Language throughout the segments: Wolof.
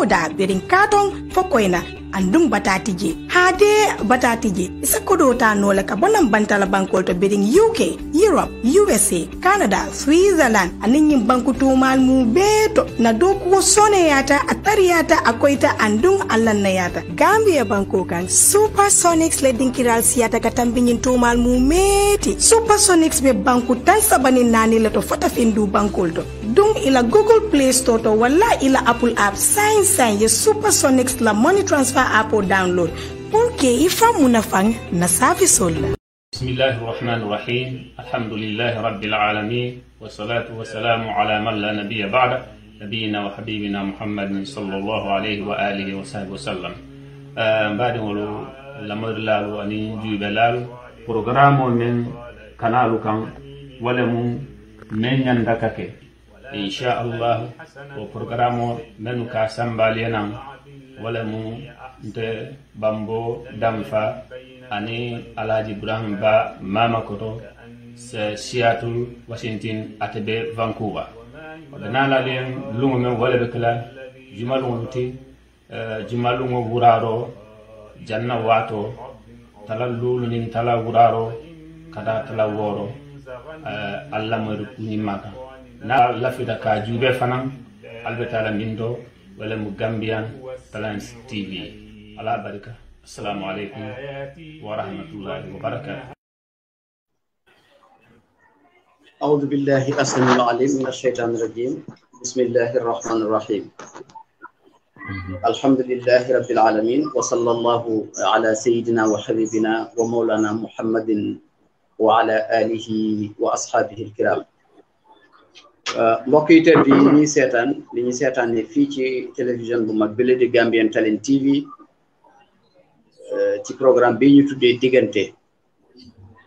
da birin katon fokoina andum batatije hade batatije isa kodota no la ka bonan bantala bankol to birin UK Europe USA Canada Switzerland anin banku to mal mu beto na doku sone yata atariyata akoita andum allan na yata Gambia banko kan Supersonics le dinkiral siyata katambinin to mal mu meti Supersonics be banku tan sabani nani la to fota findu bankol to dung ila Google Play Store to wala ila Apple App sign ye Supersonics la money transfer app o download pour que ifa munafang na service la. Bismillahir Rahmanir Rahim. Alhamdulillahi Rabbil Alamin. Wassalatu wassalamu ala man la nabiyya ba'da nabiyina wa habibina Muhammadin sallallahu alayhi wa alihi wa sahbihi wasallam. Mbadi wolo lamar lalu ani jube lalu programme men kanalu kan wala mun men nyanda kake insha Allah o programme men ka sambali nan wala mu nte bambo damfa ani Alhaji Ibrahim Ba mama koto Seattle Washington atebe Vancouver dana la len lungu men wala be kala jumalungu ti jumalungu wuraro janna wato tala lulu nin tala wuraro kada tala woro alla maru ni maka na lafida ka jube fanan albetala mindo wala mu Gambian Talents TV ala barika assalamu alaikum wa rahmatullahi wa barakatuh. أعوذ بالله السميع العليم من الشيطان الرجيم بسم الله الرحمن الرحيم الحمد لله رب العالمين وصلى الله على سيدنا وحبيبنا ومولانا محمد وعلى آله وأصحابه الكرام mbokk yi tedd yi ñuy seetaan li ñuy seetaane fii ci télévision bu mag bi di Gambian Talents TV ci programme bi ñu tuddee diggante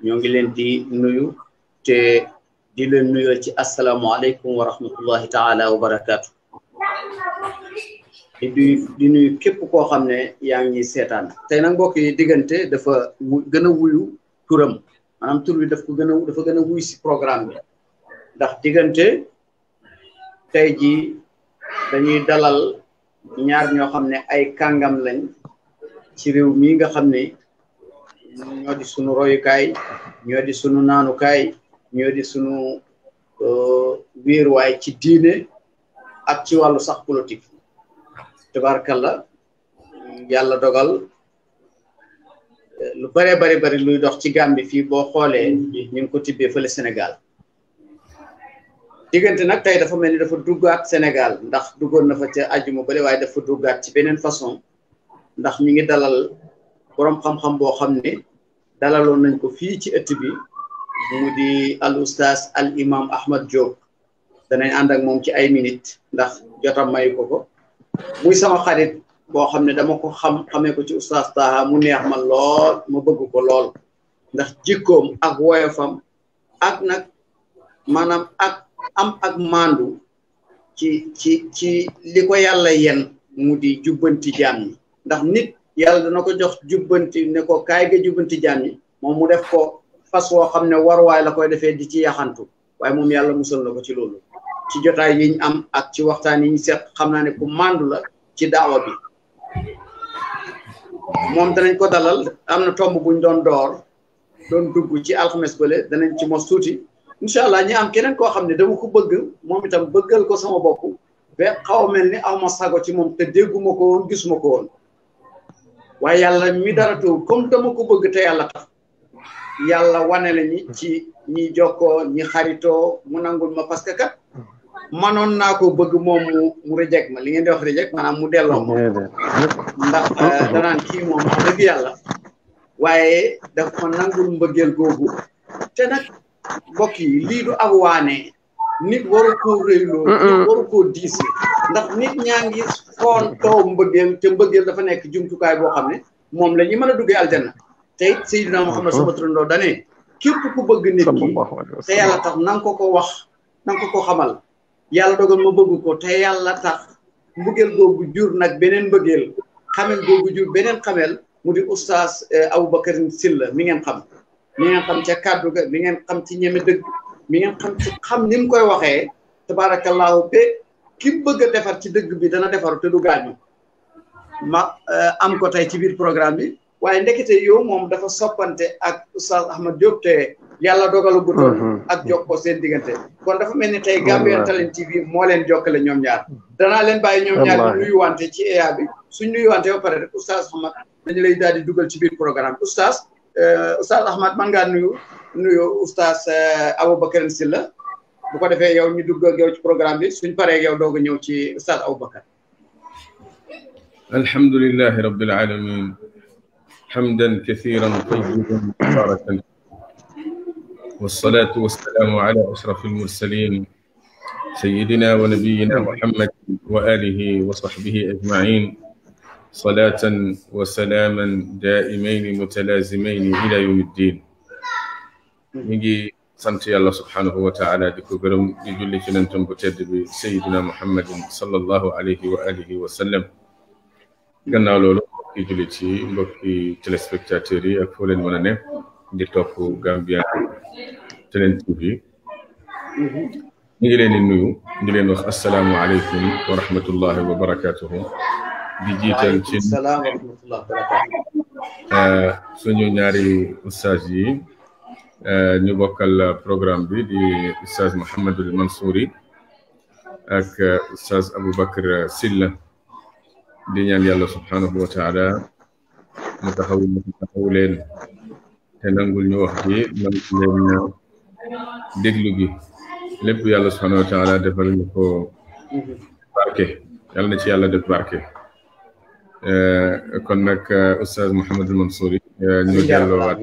ñoo ngi leen di nuyu te di leen nuyoo ci asalaamaaleykum wa rahmatullahi taala wa barakaatu di nuyu képp koo xam ne yaa ngi seetaan tey nag mbokk yi diggante dafa gën a wuyu turam maanaam tur bi dafa gën a wuyu si programme bi ndax diggante tey jii dañuy dalal ñaar ñoo xam ne ay kàngam lañ ci réew mi nga xam ne ñoo di sunu royukaay ñoo di sunu naanukaay ñoo di sunu wéeruwaay ci diine ak ci wàllu sax politique tabaarkalla yàlla dogal lu bari luy dox ci Gambie fii boo xoolee ñu ngi ko tibbee fële Sénégal diggante nag tey dafa mel ni dafa duggaat Sénégal ndax duggoon na fa ca àjjuma bale waaye dafa duggaat ci beneen façon ndax ñi ngi dalal borom xam-xam boo xam ne dalaloon nañ ko fii ci ëtt bi mu di al oustaz al imam Ahmad Diop danañ ànd ak moom ci ay minutes ndax jotam mayu ko muy sama xarit boo xam ne dama ko xamee ko ci oustaz Taha mu neex ma lool ma bëgg ko lool ndax jikkoom ak woyofam ak nag maanaam ak mandu ci li ko yàlla yen mu di jubbanti jaam ñi ndax nit yàlla dana ko jox jubbanti ne ko kaay ga jubbanti jaam ñi moom mu def ko fas woo xam ne waruwaay la koy defee di ci yaxantu waaye moom yàlla musal na ko ci loolu ci jotaay yi ñu am ak ci waxtaan yi ñu seet xam naa ne ku mandu la ci daawa bi moom danañ ko dalal am na tomb buñ doon dugg ci alxames bële danañ ci mos tuuti incha allah ñi am keneen koo xam ne dama ko bëgg moom itam bëggal ko sama bopp ba xaw a mel ni aw ma sago ci moom te dégguma ko woon gisuma ko woon waaye yàlla mi dara taw comme dama ko bëgg te yàlla tax yàlla wane la ñi ci ñi jokkoo ñi xaritoo mu nangul ma parce que kat manoon naa ko bëgg moom mu reject ma li ngeen di wax reject maanaam mu delloo ma ndax danaan kii moom dëgg yàlla waaye daf ma nangul mbëggeel googu te nag mbokk yi lii du ak waane nit waru koo réyloo nit waru koo diise ndax nit ñaa ngi foon taw mbëggeel te mbëggeel dafa nekk jumtukaay boo xam ne moom la ñu mën a duggee aljanna te it Seydina Muhammad sama turandoo dane képp ku bëgg nit ki te yàlla tax na nga ko wax na nga ko xamal yàlla dogal ma bëgg ko te yàlla tax mbëggeel googu jur nag beneen mbëggeel xamel googu jur beneen xamel mu di oustaz Aboubacar Sylla mi ngeen xam ca kàddu ga mi ngeen xam ci ñeme dëgg mi ngeen xam ci xam ni mu koy waxee tabaarakallaahu ba ki bëgg a defar ci dëgg bi dana defaru te du gaañu ma am ko tey ci biir programme bi waaye ndekete yow moom dafa soppante ak Oustaz Ahmad Diop te yàlla dogalu gutoon ak jokkoo seen diggante kon dafa mel ni tey Gambian Talents TV moo leen jokkale ñoom ñaar danaa leen bàyyi ñoom ñaar ñu nuyuwante ci EA bi suñ nuyuwante ba pare rek Oustaz Ahmad dañu lay daal di dugal ci biir programme Oustaz Ahmad man ngaa nuyu Oustaz Aboubacar Sylla bu ko defee yow ñu dugg ak yow ci programme bi suñ paree yow doog a ñëw ci Oustaz Aboubacar alhamdulillahi rabbil alamin hamdan kathiran tayyiban mubarakan والصلاة والسلام على أشرف المرسلين سيدنا ونبينا محمد وآله وصحبه أجمعين صلاة وسلاما دائمين متلازمين إلى يوم الدين نجي سنتي الله سبحانه وتعالى ديكو غرم دي جولي ci nantam bu tedd bi سيدنا محمد صلى الله عليه وآله وسلم gannaaw loolu mbokki jullit yi mbokki téléspectateurs yi ak foo leen mën a ne di topp Gambian Talents TV ñu ngi leen di nuyu di leen wax assalaamu aleykum wa rahmatullahi wa barakatuhu di jiital ci salaam wa rahmatullahi wa barakatuhu suñu ñaari ustaas yi ñu bokkal programme bi di ustaas Mouhamadul Mansouri ak ustaas Aboubacar Sylla di ñaan yàlla subhanahu wa taala mu taxaw leen te nangul ñu wax ji man leen déglu gi lépp yàlla subhanahu wa taala defal ñu ko barke yàlla na ci yàlla def barke kon nag Oustaz Mouhamadul Mansouri ñu delloowaat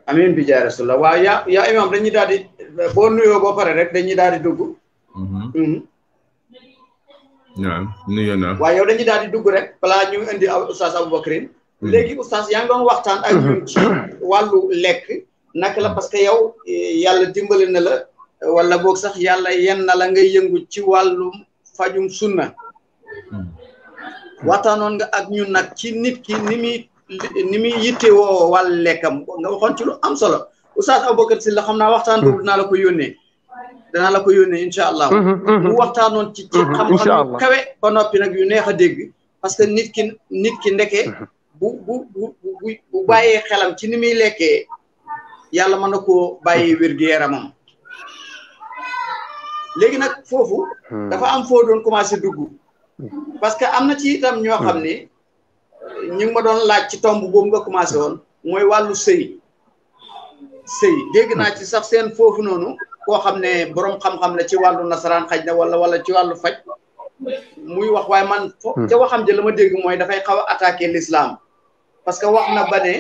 amiin bi jaay rasulullah waaw yaa imam dañuy daal di boo nuyoo boo pare rek dañuy daal di dugg waaw nuyoo naa waaw yow dañuy daal di dugg rek balaa ñu indi Oustaz Aboubacrine léegi Oustaz yaa ngi doon waxtaan ak ñun ci wàllu lekk naka la parce que yow yàlla dimbali na la wala boog sax yàlla yen na la ngay yëngu ci wàllum fajum sunna waxtaanoon nga ak ñun nag ci nit ki ni muy yittewoo wàllu lekkam nga waxoon ci lu am solo Oustaz Aboubacar Sylla xam naa waxtaan boobu danaa la ko yónnee incha allah mu waxtaanoon ci xam-xam yu kawe ba noppi nag yu neex a dégg parce que nit ki ndeke bu bàyyee xelam ci ni muy lekkee yàlla mën na koo bàyyi wér-gu-yaramam léegi nag foofu dafa am foo doon commencé dugg parce que am na ci itam ñoo xam ne ñu ngi ma doon laaj ci tomb boobu nga commencé woon mooy wàllu sëy dégg naa ci sax seen foofu noonu koo xam ne borom xam-xam la ci wàllu nasaraan xaj na wala ci wàllu faj muy wax waaye man ca waxam ja la ma dégg mooy dafay xaw a attaqué l'islam parce que wax na ba ne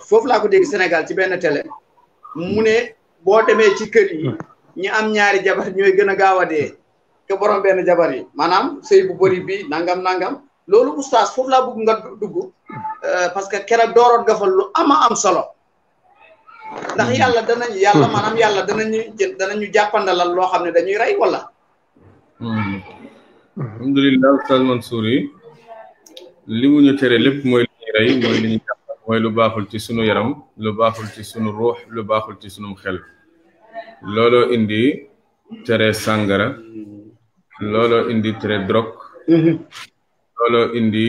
foofu laa ko dégg Sénégal ci benn télé mu ne boo demee ci kër yi ñi am ñaari jabar ñooy gën a gaaw a dee que borom benn jabar yi maanaam sëy bu bëri bi nangam loolu oustaz foofu laa bëgg nga dugg parce que keroog dooroon nga fa lu am solo ndax yàlla danañu jàppandalal loo xam ne dañuy rey wala alhamdulillah Oustaz Mansouri li mu ñu tere lépp mooy li ñuy rey mooy li ñu jàpp mooy lu baaxul ci sunu yaram lu baaxul ci sunu ruux lu baaxul ci sunu xel looloo indi tere sàngara looloo indi tere drogue looloo indi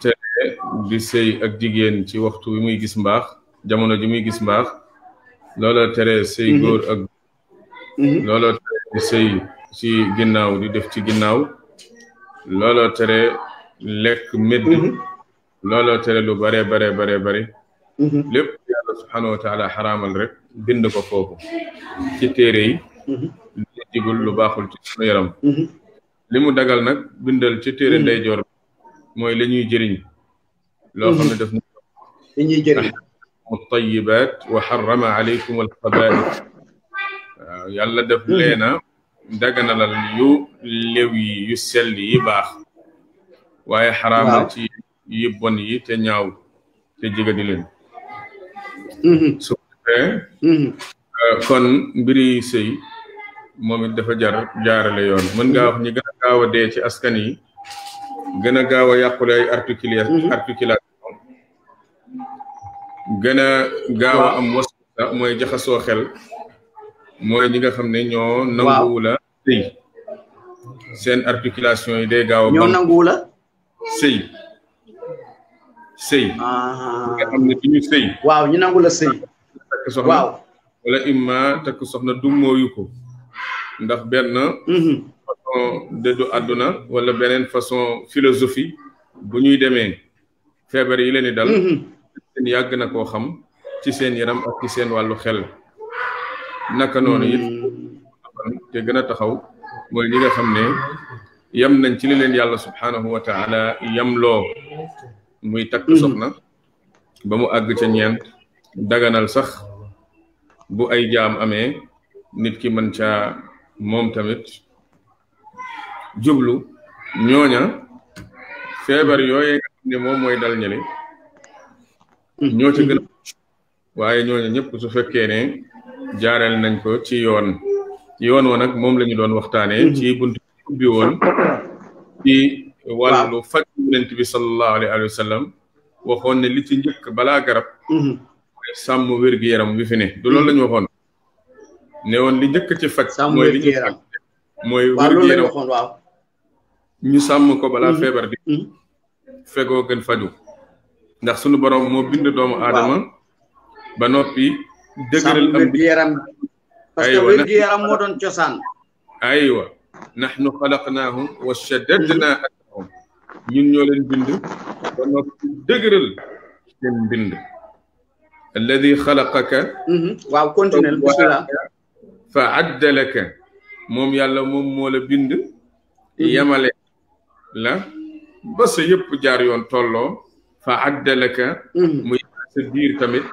tere di sëy ak jigéen ci waxtu wi muy gis mbaax jamono ji muy gis mbaax looloo tere sëy góor ak looloo tere di sëy ci ginnaaw di def ci ginnaaw looloo tere lekk medd looloo tere lu bare lépp yàlla subhanahu wa taala xaraamal rek bind ko foofu ci téere yi lu jigul lu baaxul ci sunu yaram li mu dagal nag bindal ci téere ndeyjoor mooy la ñuy jëriñ loo xam ne daf ñuy jëriñ الطيبات وحرم عليكم الخبائث يلا def leena daganalal yu lew yi yu sell yi baax waaye xaraamal ci yi bon yi te ñaaw te jigadi leen su kon mbiri sëy moom it dafa jaarale yoon mën ngaa wax ñi gën a gaaw a dee ci askan yi gën a gaaw a yàqule ay articulation gën a gaaw a am wasa mooy jaxasoo xel mooy ñi nga xam ne ñoo nanguwu la sëy seen articulation yi day gaaw a ñoo nanguwu la sëy nga xam ne duñu sëy waaw ñu nangu la sëy takk soxna waaw wala imma takk soxna du mooyu ko ndax benn façon dëddu àdduna wala beneen façon philosophie bu ñuy demee feebar yi leen di dal seen yàgg na koo xam ci seen yaram ak ci seen wàllu xel naka noonu it te gën a taxaw mooy ñi nga xam ne yam nañ ci li leen yàlla subhanahu wa taala yam loo muy takk soxna ba mu àgg ca ñeent daganal sax bu ay jaam amee nit ki mën caa moom tamit jublu ñooña feebar yooyee nga xam ne moom mooy dal ñële ñoo ca gën a waaye ñooña ñëpp su fekkee ne jaareel nañ ko ci yoon wa nag moom la ñu doon waxtaanee ci buntu ubbi woon ci wàllu faj yonent bi sallallahu alayhi wa sallam waxoon ne li ci njëkk balaa garab mooy sàmm wér-gu-yaram bi fi ne du loolu la ñu waxoon ne woon li njëkk ci faj mooy li ñu faj mooy wér-gu-yaram ñu sàmm ko balaa feebar di fegoo gën faju ndax sunu borom moo bind doomu aadama ba noppi dëgëral am wér-gu-yaram parce que wér-gu-yaram moo doon cosaan aywa nahnu xalaqnaahum wa shaddadna akrahum ñun ñoo leen bind ba noppi dëgëral seen bind alladi xalaqaka waaw continuel bismillah fa addalaka moom yàlla moom moo la bind yamale la ba sa yëpp jaar yoon tolloo fa addalaka muy sa biir tamit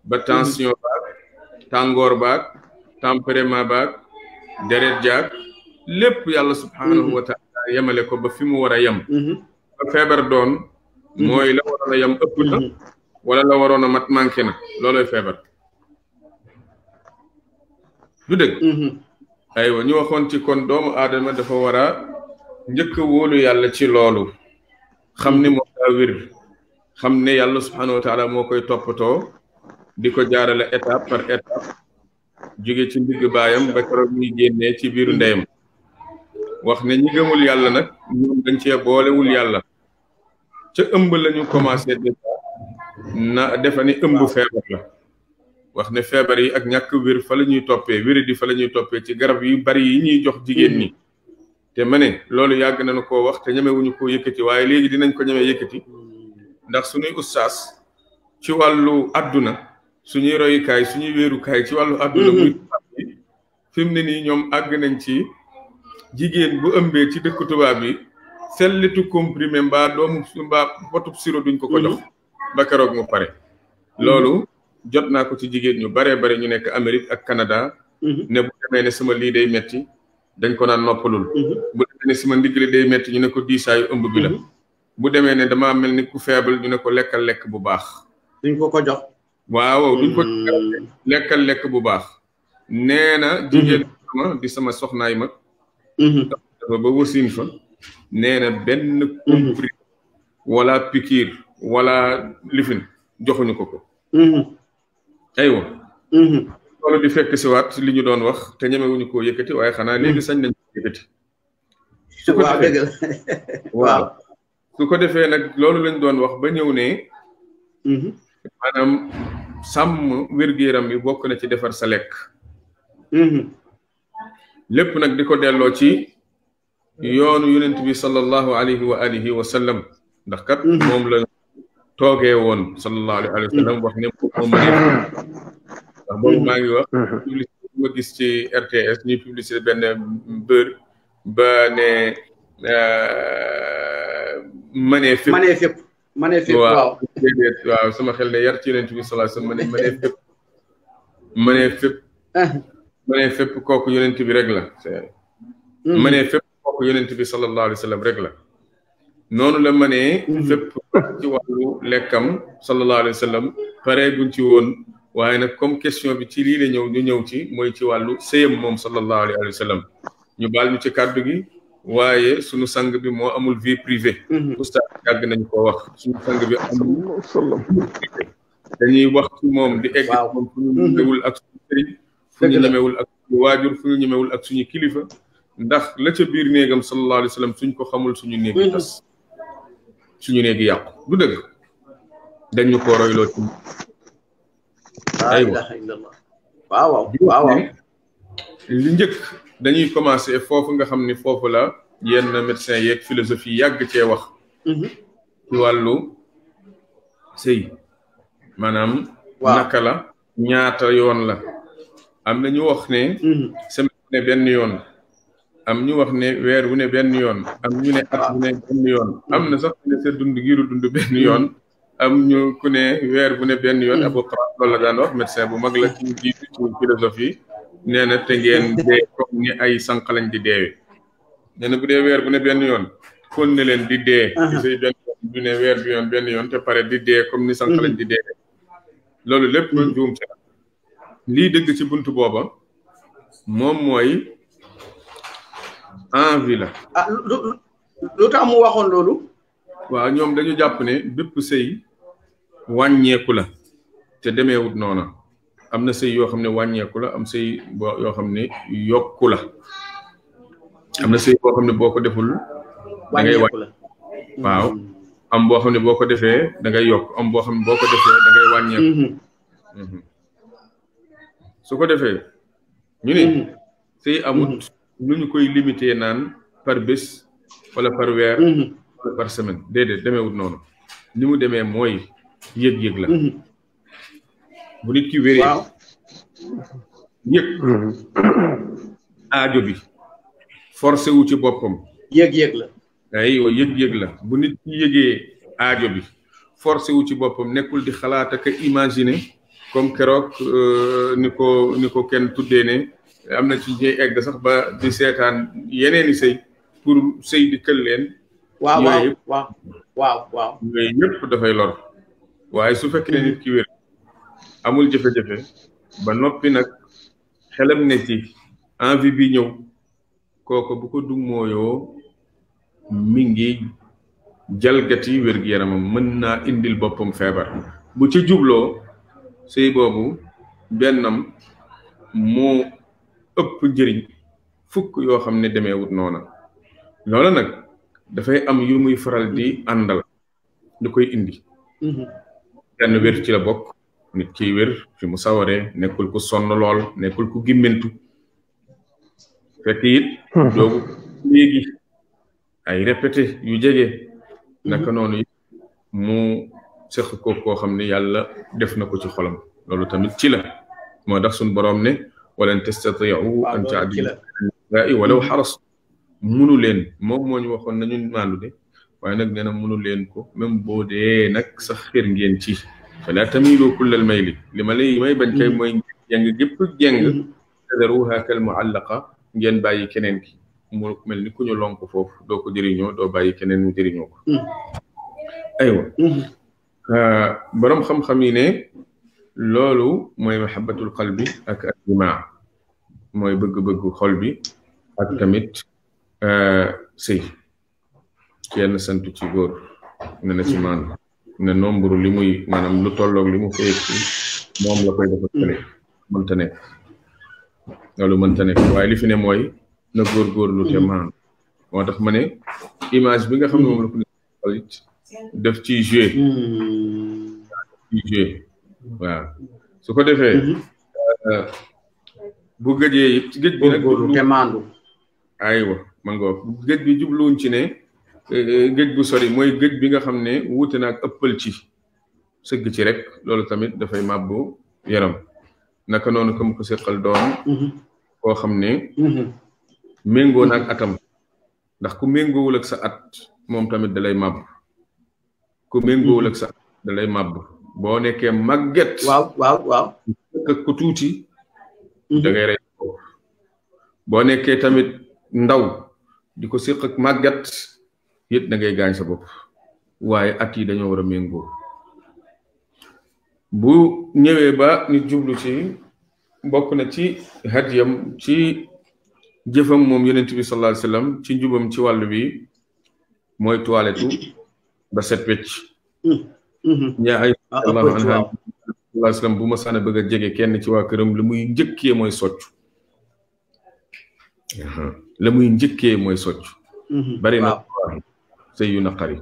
ba tension baag tàngoor baag tempérament baag deret jaag lépp yàlla subhanahu wa taala yamale ko ba fi mu war a yem ba feebar doon mooy la waroon a yem ëpp na wala la waroon a mat manqué na looloy feebar du dëgg aywa ñu waxoon ci kon doomu aadama dafa war a njëkk a wóolu yàlla ci loolu xam ni moo daa wér xam ne yàlla subhanahu wa taala moo koy toppatoo di ko jaarale étape par étape jóge ci ndigg baayam ba keroog muy génnee ci biiru ndeyam wax ne ñi gëmul yàlla nag ñoom dañ cee boolewul yàlla ca ëmb la ñu commencé déjà na defa ni ëmb feebar la wax ne feebar yi ak ñàkk wér fa la ñuy toppee wéri di fa la ñuy toppee ci garab yu bari yi ñuy jox jigéen ñi te ma ne loolu yàgg nañu koo wax te ñemewuñu koo yëkkati waaye léegi dinañ ko ñemee yëkkati ndax suñuy ustaas ci wàllu àdduna suñuy royukaay suñuy wéerukaay ci wàllu àdduna muy fi mu ne nii ñoom àgg nañ ci jigéen bu ëmbee ci dëkk tubaab bi sellitu comprimé mbaa doomu mbaa potub siro duñ ko ko jox ba keroog mu pare loolu jot naa ko ci jigéen ñu baree bare ñu nekk Amérique ak Canada ne bu demee ne sama lii day metti dañ ko naan noppalul bu demee ne sama ndigg li day metti ñu ne ko diisaayu ëmb bi la bu demee ne damaa mel ni ku feebal ñu ne ko lekkal lekk bu baax duñ ko ko jox waaw duñ ko lekkal lekk bu baax nee na jigéen ma di sama soxnaay mag dafa ba wasin fa nee na benn comprimé wala piqûre wala lifin joxuñu ko ko aywa loolu di fekk si waat li ñu doon wax te ñemewuñu koo yëkkati waaye xanaa léegi sañ nañ ko yëkkati waaw dëgg la waaw su ko defee nag loolu lañ doon wax ba ñëw ne maanaam sàmm wér-gu-yaram bi bokk na ci defar sa lekk lépp nag di ko delloo ci yoonu yonent bi sallallahu alayhi wa alihi wa sallam ndax kat moom la toogee woon sallallahu alayhi wa sallam wax ne moom ma ndax boobu maa ngi wax publicité bi ma gis ci RTS ñuy publicité benn bër ba ne mënee fépp waaw waaw sama xel ne yar ci yonent bi sallallahu alayhi wa sallam mënee fépp kooku yonent bi rek la mënee fépp kooku yonent bi sallallahu alayhi wa sallam rek la noonu la mënee fépp ci wàllu lekkam sallallahu alayhi wa sallam paree guñ ci woon waaye nag comme question bi ci lii la ñëw ñu ñëw ci mooy ci wàllu sëyam moom sallallahu alayhi wa sallam ñu baal ñu ci kàddu gi waaye suñu sang bi moo amul vie privée oustaz yàgg nañ koo wax suñu sang bi amul dañuy wax ci moom di egg moom fu ñu ñemewul ak suñu sëriñ fu ñu ñemewul ak suñu waajur fu ñu ñemewul ak suñu kilifa ndax la ca biir néegam sallallahu alayhi wa sallam suñ ko xamul suñu néegi tas suñu néegi yàqu du dëgg dañ ñu ko royloo ci la ilaha illallah waaw waaw li njëkk dañuy commencé foofu nga xam ni foofu la yenn médecins yeeg philosophie yàgg cee wax ci wàllu sëy maanaam naka la ñaata yoon la am na ñu wax ne semaine bu ne benn yoon am ñu wax ne weer wu ne benn yoon am ñu ne at bu ne benn yoon am na sax ne sa dund giiru dund benn yoon am ñu ku ne weer bu ne benn yoon Abu Qarat loolu la daan wax médecin bu mag la ci jiitu ci philosophie nee na te ngeen dee comme ni ay sànq lañ di deewee nee na bu dee weer bu ne benn yoon kon ne leen di dee ci say benn yoon du ne weer bi yoon benn yoon te pare di dee comme ni sànq lañ di deewee loolu lépp man juum ci lii dëgg ci buntu booba moom mooy envie la lu tax mu waxoon loolu waaw ñoom dañu jàpp ne bépp sëy wàññeeku la te demeewut noona am na sëy yoo xam ne wàññeeku la am sëy yoo xam ne yokku la am na sëy boo xam ne boo ko deful da ngay wàññeeku la waaw am boo xam ne boo ko defee da ngay yokk am boo xam ne boo ko defee da ngay wàññeeku su ko defee ñu ne sëy amut lu ñu koy limité naan par bés wala par weer wala par semaine déedéet demeewut noonu ni mu demee mooy yëg-yëg la bu nit ki wéree yëg aajo bi forcé wu ci boppam yëg-yëg la aywa yëg-yëg la bu nit ki yëgee aajo bi forcé wu ci boppam nekkul di xalaat ak imaginer comme keroog ni ko kenn tuddee ne am na ci ñuy egg sax ba di seetaan yeneeni sëy pour sëy di kël leen waaw yooyu yëpp dafay lor waaye su fekkee nit ki wér amul jafe-jafe ba noppi nag xelam ne ci envie bi ñëw kooku bu ko dummooyoo mi ngi jalgati wér-gu-yaramam mën naa indil boppam feebar bu ci jubloo sëy boobu bennam moo ëpp njëriñ fukk yoo xam ne demeewut noona loola nag dafay am yu muy faral di àndal lu koy indi benn wér ci la bokk nit kiy wér fi mu sawaree nekkul ku sonn lool nekkul ku gimmentu fekk it doogu léegi ay répété yu jege naka noonu mu seq ko koo xam ne yàlla def na ko ci xolam loolu tamit ci la moo tax suñu boroom ne walan tastati'u an ta'dilu walaw haras munu leen moom moo ñu waxoon nañu maandu de waaye nag nee na munu leen ko même boo dee nag sax xir ngeen ci fala tamilu kullal mayli li ma lay may bañ kay mooy jeng gépp jeng tadaruha kal mu'allaqa ngeen bàyyi keneen ki mu mel ni ku ñu lonk foofu doo ko jëriñoo doo bàyyi keneen mu jëriñoo ko aywa borom xam-xam yi ne loolu mooy mahabbatul qalbi ak al-jimaa mooy bëgg-bëggu xol bi ak tamit sëy kenn santu ci góor ne na ci maan ne nombre li muy maanaam lu tolloog li mu fay moom la koy dafa tële mënta nekk loolu mënta nekk waaye li fi ne mooy na góorgóorlu te maan moo tax ma ne image bi nga xam ne moom la ko nit def ci jouer waaw su ko defee bu gëjee it gëj bi nag te maandu aywa man nga gëj bi jubluwuñ ci ne gëj bu sori mooy gëj bi nga xam ne wuute na ak ëppal ci sëgg ci rek loolu tamit dafay màbbu yaram naka noonu comme ko seqal doon koo xam ne méngoo na ak atam ndax ku méngoowul ak sa at moom tamit dalay màbb ku méngoowul ak sa at dalay màbb boo nekkee màgget waaw ak ku tuuti da ngay rey boo nekkee tamit ndaw di ko séq ak màgget it da ngay gaañ sa bopp waaye at yi dañoo war a méngoo bu ñëwee ba nit jublu ci bokk na ci hadiyam ci jëfam moom yonent bi sallallahu alayhi wasallam ci njubam ci wàllu bi mooy toilette ba set wecc ñaa ay sallallahu alayhi wasallam bu ma sànna bëgg a jege kenn ci waa këram li muy njëkkee mooy soccu la muy njëkkee mooy soccu bari na sëy yu naqari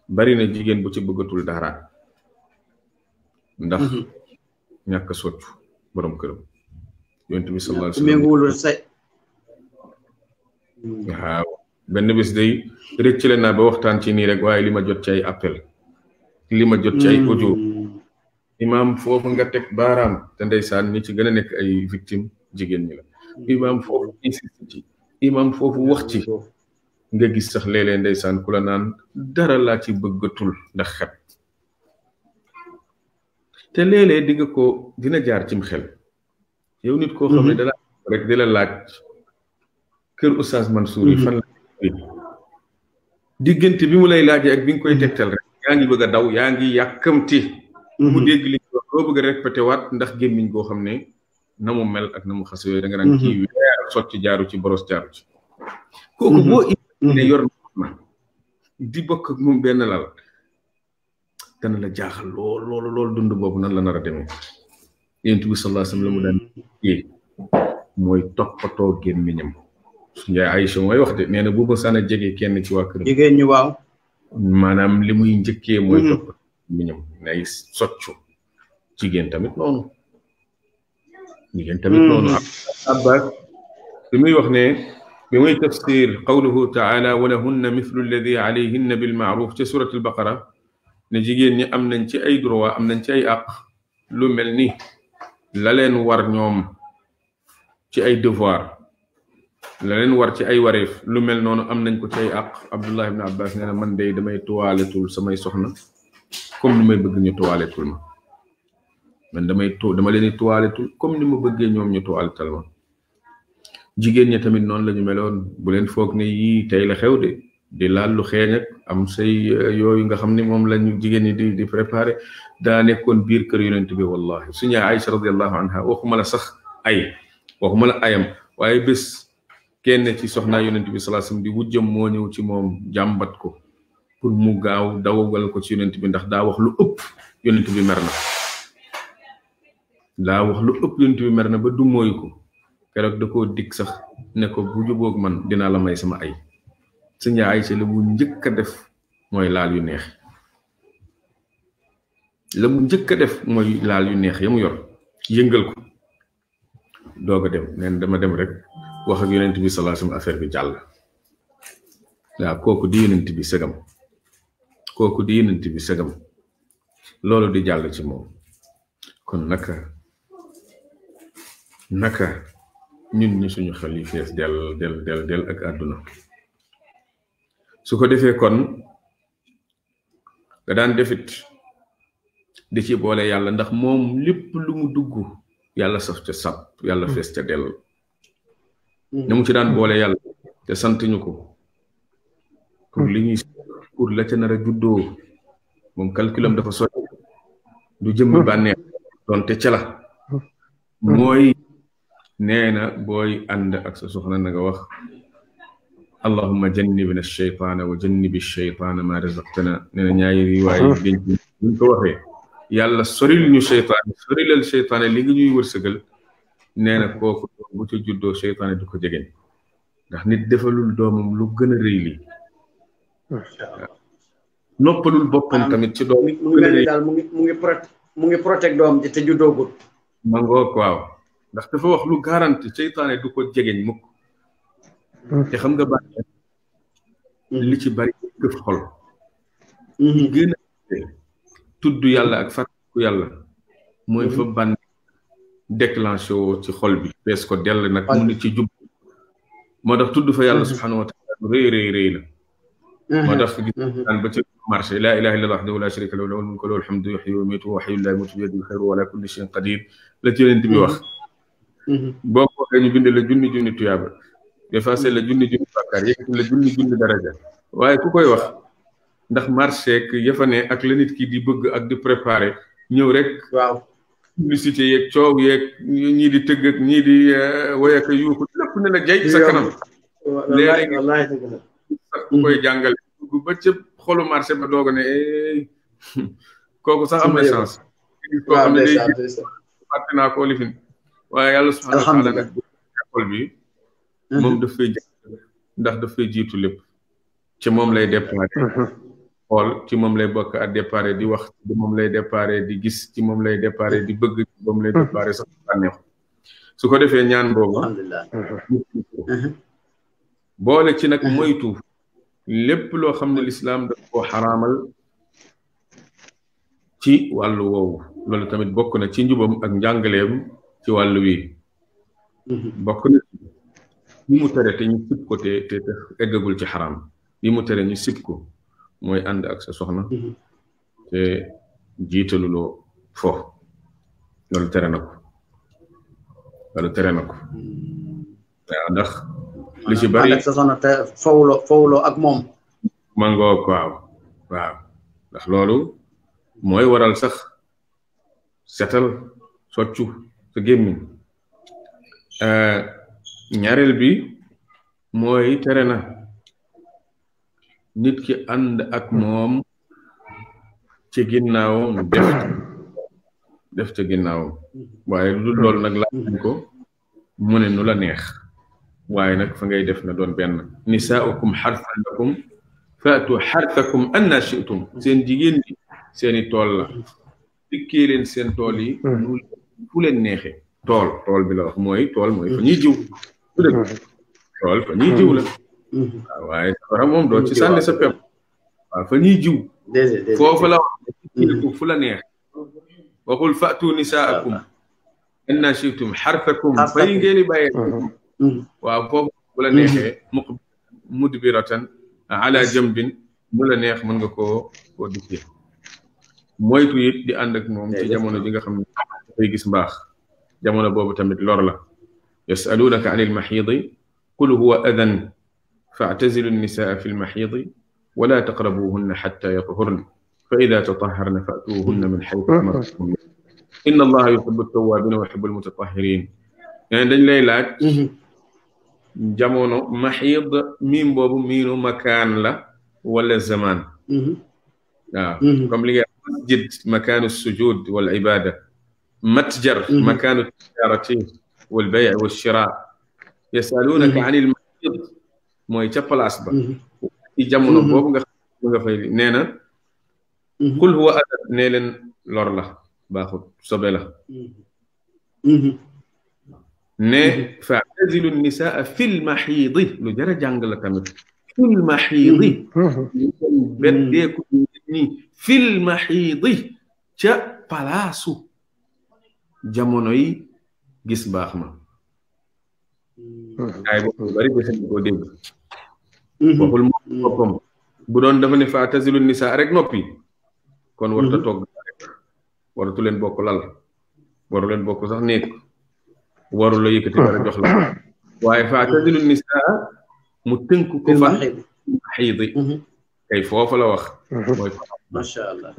bari na jigéen bu ci bëggatul dara ndax ñàkk soccu borom këram yonent bi sallallahu alayhi wasallam waaw benn bis day rëccale naa ba waxtaan ci nii rek waaye li ma jot ci ay appel li ma jot ci ay audio imam foofu nga teg baaraam te ndeysaan ñi ci gën a nekk ay victime jigéen ñi la imam foofu insiste ci imam foofu wax ci nga gis sax léeg-léeg ndeysaan ku la naan dara laa ci bëggatul ndax xet te léeg-léeg di nga ko dina jaar cim xel yow nit koo xam ne dala rek di la laaj kër Oustaz Mansour yi fan la diggante bi mu lay laajee ak bi nga koy tegtal rek yaa ngi bëgg a daw yaa ngi yàkkamti mu dégg li ñu wax doo bëgg a répété waat ndax gémmiñ goo xam ne na mu mel ak na mu xas yooyu da nga naan kii weer sotti jaaru ci boros jaaru ci kooku boo ne yor na di bokk ak moom benn lal dana la jaaxal lool dund boobu nan la nar a demee yonent bi sallallahu alayhi wasallam la mu daan mooy toppatoo gémmiñam Njaay Aïcha mooy wax de nee na bu ma sànna jege kenn ci waa kër jigéen ñi waaw maanaam li muy njëkkee mooy toppatoo gémmiñam nay soccu jigéen tamit noonu Abbas bi muy wax ne bi muy tafsir qawluhu taala wa lahunna mithlu alladi alayhinna bil ma'ruf ci surat al baqara ne jigéen ñi am nañ ci ay droit am nañ ci ay àq lu mel ni la leen war ñoom ci ay devoir la leen war ci ay wareef lu mel noonu am nañ ko ci ay àq Abdullah ibn Abbas nee na man day damay tuwaaletul samay soxna comme ni may bëgg ñu tuwaaletul ma man dama leen di tuwaaletul comme ni ma bëggee ñoom ñu tuwaaletal ma jigéen ñi tamit noonu la ñu meloon bu leen foog ne yii tey la xew de di laal lu xeeñ ak am say yooyu nga xam ne moom lañu jigéen ñi di préparé daa nekkoon biir kër yonent bi wallahi suñu Aïcha radiyallahu anha waxuma la sax waxuma la ayam waaye bés kenn ci soxnaa yonent bi sallallahu alayhi wasallam di wujjam moo ñëw ci moom jàmbat ko pour mu gaaw dawagal ko ci yonent bi ndax daa wax lu ëpp yonent bi mer na ba du mooy ko keroog da koo dig sax ne ko bu jubóog man dinaa la may sama ay suñu Aïcha la mu njëkk a def mooy laal yu neex ya mu yor yëngal ko doog a dem neen dama dem rek wax ak yonent bi sallallahu alayhi wasallam affaire bi jàll waaw kooku di yonent bi segam loolu di jàll ci moom kon naka ñun ñi suñu xel yi fees del ak àdduna su ko defee kon nga daan defit di ci boole yàlla ndax moom lépp lu mu dugg yàlla saf ca sàpp yàlla fees ca dell na mu ci daan boole yàlla te sant ñu ko pour la ca nar a juddoo moom calculam dafa sori du jëmm bànneex doonte ca la mooy nee na booy ànd ak sa soxna na nga wax allahumma jannibna ash-shaytana wa jannibi ash-shaytana ma razaqtana nee na ñaari riwaay yi buñ ko waxee yàlla soril ñu sorilal seytaane li nga ñuy wërsëgal nee na kooku bu ca juddoo seytaane du ko jegeñ ndax nit defalul doomam lu gën a rëy lii noppalul boppam tamit ci doom mu ngi protect doom ji te juddoogul ma ngoog waaw ndax dafa wax lu garanti seytaane du ko jegeñ mukk te xam nga bànneex li ci bari këf xol gën a tudd yàlla ak fàttaliku yàlla mooy fa bànneex déclenché woo ci xol bi fees ko dell nag mu nit ci jub moo tax tudd fa yàlla subhanahu wa taala rëy la moo tax gis naan ba ci marché laa ilaha illa allah wahdahu la sharika lahu lahul mulku wa lahul hamdu yuhyi wa yumiitu wa hayyun laa yamuutu bi yadihi al-khayru wa ala kulli shay'in qadir la ci yonent bi wax boo ko waxee ñu bind la junni tuyaaba effacé la junni bàkkaar yëkkati la junni daraja waaye ku koy wax ndax marché ak yafane ak la nit ki di bëgg ak di préparer ñëw rek waaw publicité yeeg coow yeeg ñii di tëgg ak ñii di woy ak yuuxu lépp ne la jay sa kanam léegi sax ku koy jàngale dugg ba ca xolu marché ba doog a ne kooku sax am na chance koo xam ne day fàtte naa koo lifin waaye yàlla subhanahu wa taala nag xol bi moom daf fay ndax daf fay jiitu lépp ci moom lay déparé xool ci moom lay bokk ak déparé di wax ci moom lay déparé di gis ci moom lay déparé di bëgg ci moom lay déparé sax bànneexu su ko defee ñaan boobu alhamdulilah boole ci nag moytu lépp loo xam ne lislaam daf koo xaraamal ci wàllu woowu loolu tamit bokk na ci njubam ak njàngaleem ci wàllu wi bokk na yi mu tere te ñu sib ko te eggagul ci xaraam yi mu tere ñu sib ko mooy ànd ak sa soxna te jiitaluloo fo loolu tere na ko waaw ndax li ci bari ànd ak sa soxna te fawuloo ak moom mangoo waaw ndax loolu mooy waral sax setal soccu sa gémmiñ ñaareel bi mooy tere na nit ki ànd ak moom ci ginnaawam def ca ginnaawam waaye lu dul loolu nag laaj ko mu ne nu la neex waaye nag fa ngay def na doon benn nisaaukum xarsan lakum faatu xarsakum anna shi'tum seen jigéen ñi seeni tool la dikkee leen seen tool yi fu leen neexee tool bi la wax mooy tool mooy fa ñuy jiw tool fa ñuy jiw la waaw waaye safara moom doo ci sànni sa pepp waaw fa ñuy jiw foofu la wax fu la neex waxul faatu nisaakum anna shi'tum xarsakum fay ngeen di bàyyee waaw foofu bu la neexee mudbiratan ala jambin mu la neex mën nga koo dikkee moytu it di ànd ak moom ci jamono ji nga xam ne dafay gis mbaax jamono boobu tamit lor la yasalunaka an ilmaxiidi qul huwa adan faatazilu nnisaa fi lmaxiidi wala taqrabuhunna xatta yatahurn fa ida tataharna faatuhunna min xaytu amartum inna allaha yuhibu altawabina wa yuhibu almutatahirin nee dañ lay laaj jamono maxiid miim boobu miinu makaan la wala zaman waaw comme li nga masjid makaanu sujud wal ibada matjar makaanu tijarati wal bay' wal shira yasalunaka an il maxiid mooy ca place ba ci jamono boobu nga fay nee na qul huwa adan nee leen lor la baaxut sobe la ne fa'tazilu nisaa fil maxiidi lu jara jàng la tamit fil maxiidi beddeeku ni fil maxiidi ca palaasu jamono yi gis baax ma ay boobu bari defe ni koo dégg waxul moom boppam bu doon dafa ne fa'tazilu nisaa rek noppi kon warta togg waratu leen bokk lal waru leen bokk sax néeg waru la yëkkati dara jox la waaye fa'tazilu nisaa mu tënk ko fa maxiidi kay foofu la wax mooy macha allah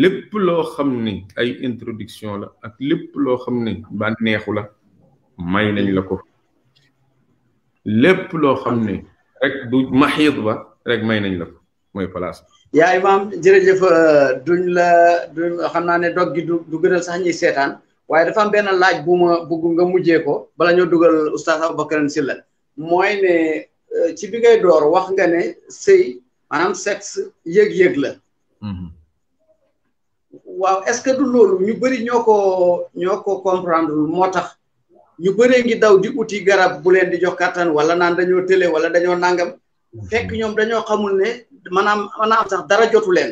lépp loo xam ne ay introduction la ak lépp loo xam ne bànneexu la may nañ la ko lépp loo xam ne rek du maxiid ba rek may nañ la ko mooy place yaa imaam jërëjëf duñ xam naa ne dog gi du gënal sax ñuy seetaan waaye dafa am benn laaj bu ma bëgg nga mujjee ko bala ñoo dugal oustaz Aboubacar Sylla mooy ne ci bi ngay door wax nga ne sëy maanaam sexe yëg-yëg la waaw est-ce que du loolu ñu bëri ñoo ko comprendre moo tax ñu bëree ngi daw di uti garab bu leen di jox kattan wala naan dañoo tële wala dañoo nangam fekk ñoom dañoo xamul ne maanaam sax dara jotu leen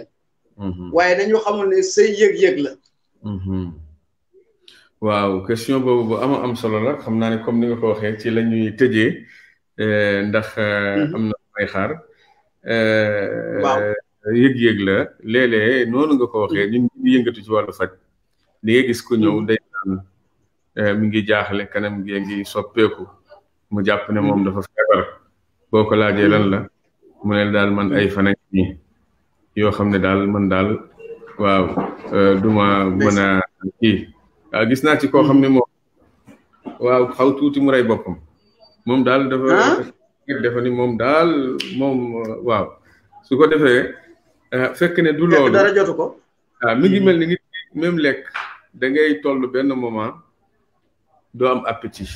waaye dañoo xamul ne sëy yëg-yëg la waaw question boobu bu am solo la xam naa ne comme ni nga ko waxee ci la ñuy tëjee ndax am na may xaar yëg-yëg la léeg-léeg noonu nga ko waxee ñun ñu yëngatu ci wàllu faj di nga gis ku ñëw day naan mi ngi jaaxle kanam gi ngi soppeeku mu jàpp ne moom dafa feebar boo ko laajee lan la mu ne daal man ay fan ak nii yoo xam ne daal man daal waaw duma mën a kii waaw gis naa ci koo xam ne moom waaw xaw tuuti mu rey boppam moom daal dafa ni moom daal moom waaw su ko defee fekk ne du loolu dara jotu ko waaw mi ngi mel ni nit même lekk da ngay toll benn moment doo am appétit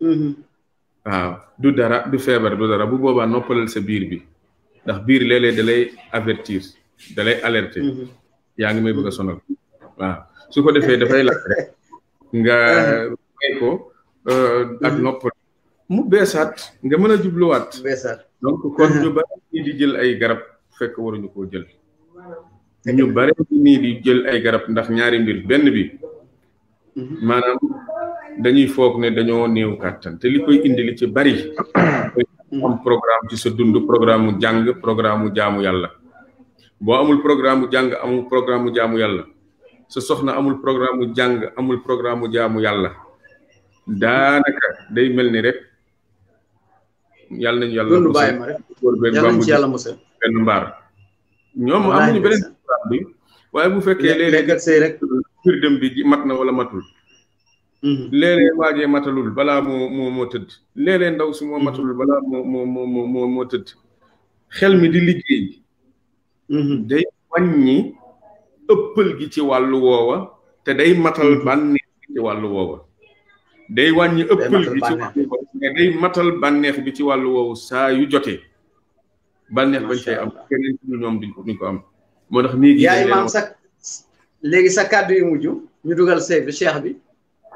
waaw du dara du feebar du dara bu boobaa noppalal sa biir bi ndax biir léeg-léeg da lay avertir da lay alerter yaa ngi may bëgg a sonal waaw su ko defee dafay lakk rek nga may ko ak noppal mu beesaat nga mën a jubluwaat donc kon ñu bari nii di jël ay garab fekk waruñu koo jël ñu bari nii di jël ay garab ndax ñaari mbir benn bi maanaam dañuy foog ne dañoo néew kàttan te li koy indi li ci bari am programme ci sa dund programme mu jàng programme mu jaamu yàlla boo amul programme mu jàng amul programme mu jaamu yàlla sa soxna amul programme mu jàng amul programme mu jaamu yàlla daanaka day mel ni rek yàlla nañu yàlla benn mbaar ñoom amuñu beneen programme bi waaye bu fekkee léeg-léeg biir dem bi mat na wala matul léeg-léeg waajee matalul balaa moo tëdd léeg-léeg ndaw si moo matalul balaa moo tëdd xel mi di liggéey day wàññi ëppal gi ci wàllu woowa te day matal bànneex gi ci wàllu woowa day wàññi ëppal gi ci wàllu woowa mais day matal bànneex bi ci wàllu woowu saa yu jotee bànneex bañ cay am keneen ci ñoom duñ ko am moo tax nii yaay maam sa léegi sa kàddu yu mujj ñu dugal seef bi cheikh bi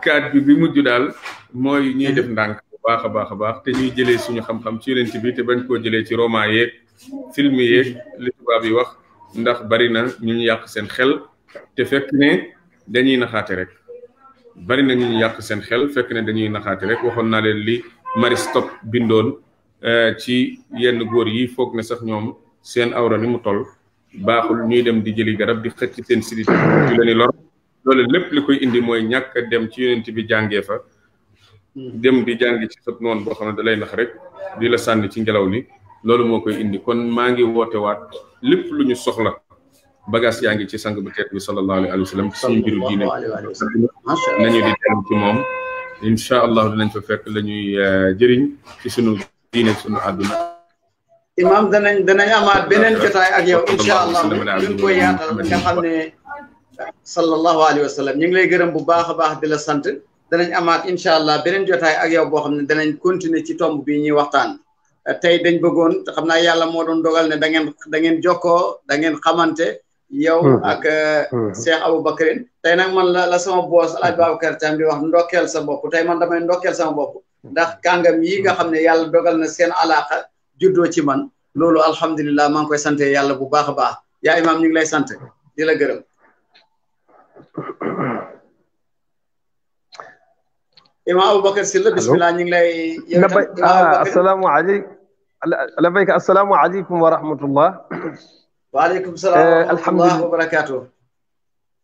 kàddu bi mujj daal mooy ñuy def ndànk bu baax a baax te ñuy jëlee suñu xam-xam ci yonent bi te bañ koo jëlee ci roman yeeg film yeeg li tubaab yi wax ndax bari na ñu yàq seen xel te fekk ne dañuy naxaate rek bari na ñu yàq seen xel fekk ne dañuy naxaate rek waxoon naa leen li Aristote bindoon ci yenn góor yi foog ne sax ñoom seen awra ni mu toll baaxul ñuy dem di jëli garab di xëcc seen sidit ci leen lor loolu lépp li koy indi mooy ñàkk dem ci yonent bi jàngee fa dem di jàngi ci sab noonu boo xam ne da lay nax rek di la sànni ci ngelaw li loolu moo koy indi kon maa ngi woote waat lépp lu ñu soxla bagage yaa ngi ci sang bu teet bi sallallahu alayhi wa sallam ci suñu mbiru diine nañu di dem ci moom incha allah dinañ fa fekk la ñuy jëriñ ci sunu diine sunu àdduna imam danañ amaat beneen jotaay ak yow incha allah ñu koy yaatal nga xam ne sallallahu alayhi wa sallam ñu ngi lay gërëm bu baax a baax di la sant danañ amaat incha allah beneen jotaay ak yow boo xam ne danañ continuer ci tomb bi ñuy waxtaan tey dañ bëggoon xam naa yàlla moo doon dogal ne da ngeen jokkoo da ngeen xamante yow ak Cheikh Aboubacrine tey nag man la sama boos Alaaji Babacar Thiam di wax ndokkeel sa bopp tey man damay ndokkeel sama bopp ndax kàngam yi nga xam ne yàlla dogal na seen alaaka juddoo ci man loolu alhamdulilah maa ngi koy sante yàlla bu baax a baax yaa imaam ñu ngi lay sant di la gërëm imam Aboubacar Sylla bismillah ñu ngi lay assalaamu aleykum labayka assalaamu aleykum wa rahmatullah waaleykum salaam wa rahmatullah wa barakatuh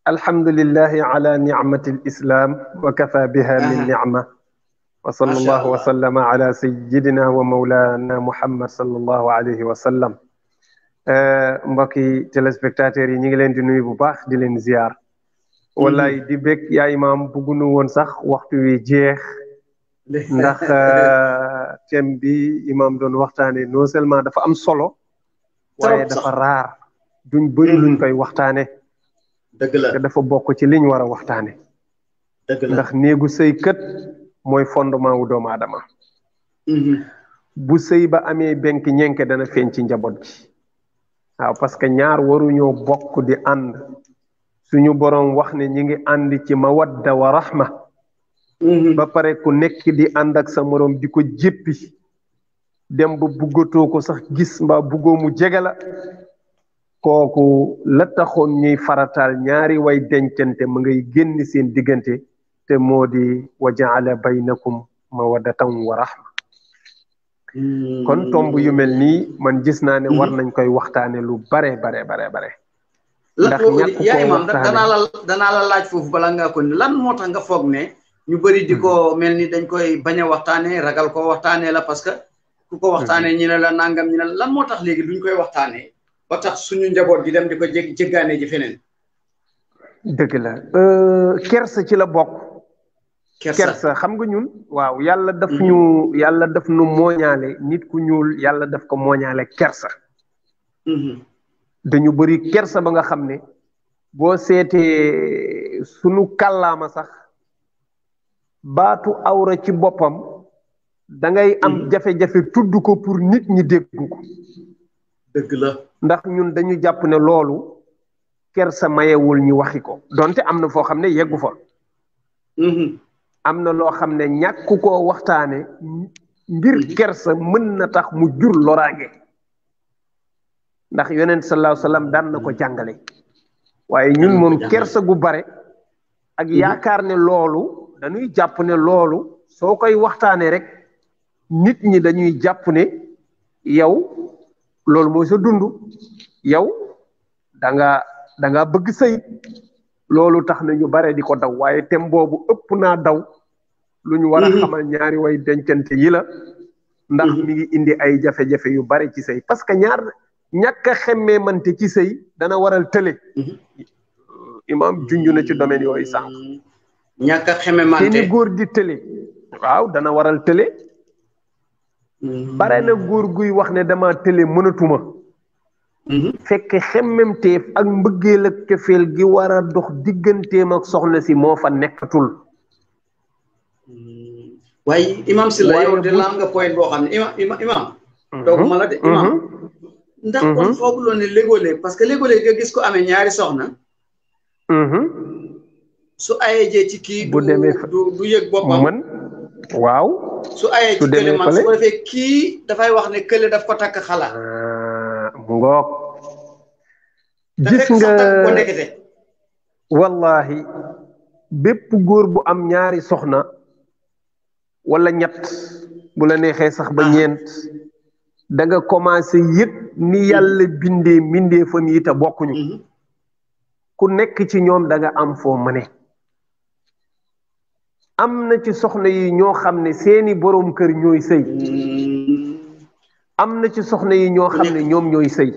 alhamdulillahi ala nicmati alislam wa kafa biha min nicma wa sallallahu wa sallama ala sayyidina wa mawlana muhammad sallallahu alayhi wa sallam mbokki téléspectateurs yi ñu ngi leen di nuyu bu baax di leen ziar wallaay di bég yaa imaam buggunu woon sax waxtu wi jeex ndax thème bi imaam doon waxtaane non seulement dafa am solo waaye dafa raar duñ bëri luñ koy waxtaane dëgg la te dafa bokk ci liñ war a waxtaane dëgg la ndax néegu sëy kët mooy fondement wu doomu aadama bu sëy ba amee benk ñenke dana feeñ ci njaboot gi waaw parce que ñaar waruñoo bokk di ànd suñu boroom wax ne ñi ngi ànd ci mawadda wa rahma ba pare ku nekk di ànd ak sa moroom di ko jéppi dem ba buggatoo ko sax gis mbaa buggoo mu jege la kooku la taxoon ñuy farataal ñaari way dencante ma ngay génn seen diggante te moo di wa jaala baynakum mawaddatan wa rahma kon tomb yu mel nii man gis naa ne war nañ koy waxtaane lu bare ndax yaa imaam danaa la laaj foofu bala nga ko ni lan moo tax nga foog ne ñu bëri di ko mel ni dañ koy bañ a waxtaane ragal ko waxtaane la parce que ku ko waxtaane ñi ne la nangam ñi ne la lan moo tax léegi duñ koy waxtaane ba tax suñu njaboot gi dem di ko jéggaane ji feneen dëgg la kersa ci la bokk kersa xam nga ñun waaw yàlla daf nu mooñaale nit ku ñuul yàlla daf ko mooñaale kersa dañu bëri kersa ba nga xam ne boo seetee sunu kàllaama sax baatu awra ci boppam da ngay am jafe-jafe tudd ko pour nit ñi dégg ko. dëgg la ndax ñun dañu jàpp ne loolu kersa mayewul ñu waxi ko donte am na foo xam ne yeggu fa. am na loo xam ne ñàkk koo waxtaane ngir kersa mën na tax mu jur loraange ndax yonent sallallahu alayhi wa sallam daan na ko jàngale waaye ñun moom kersa gu bare ak yaakaar ne loolu dañuy jàpp ne loolu soo koy waxtaane rek nit ñi dañuy jàpp ne yow loolu mooy sa dund yow da nga bëgg sëy loolu tax na ñu bare di ko daw waaye tem boobu ëpp naa daw lu ñu war a xamal ñaari way dencante yi la ndax mi ngi indi ay jafe-jafe yu bare ci sëy parce que ñàkk a xemmee mante ci sëy dana waral tële imam junj na ci domaine yooyu sànq ñàkk a xemmee mante te ni góor di tële waaw dana waral tële bare na góor guy wax ne dama tële mënatuma fekk xemmemteef ak mbëggeel ak cofeel gi war a dox digganteem ak soxna si moo fa nekkatul waaye imam si la yow de la am nga point boo xam ne imam dooguma la de imam ndax kon fooguloo ne léegoo-léeg parce que léegoo-léeg nga gis ko amee ñaari soxna su ayee jee ci kii bu demee du yëg boppam man waaw su ayee ci kële man su ko defee kii dafay wax ne kële daf ko takk xala mu ngoog gis nga ko ndekete wallahi bépp góor bu am ñaari soxna wala ñett bu la neexee sax ba ñeent da nga commencé yëg ni yàlla bindee mindee fam yi te bokkuñu ku nekk ci ñoom da nga am foo mëne am na ci soxna yi ñoo xam ne seeni boroom kër ñooy sëy am na ci soxna yi ñoo xam ne ñoom ñooy sëy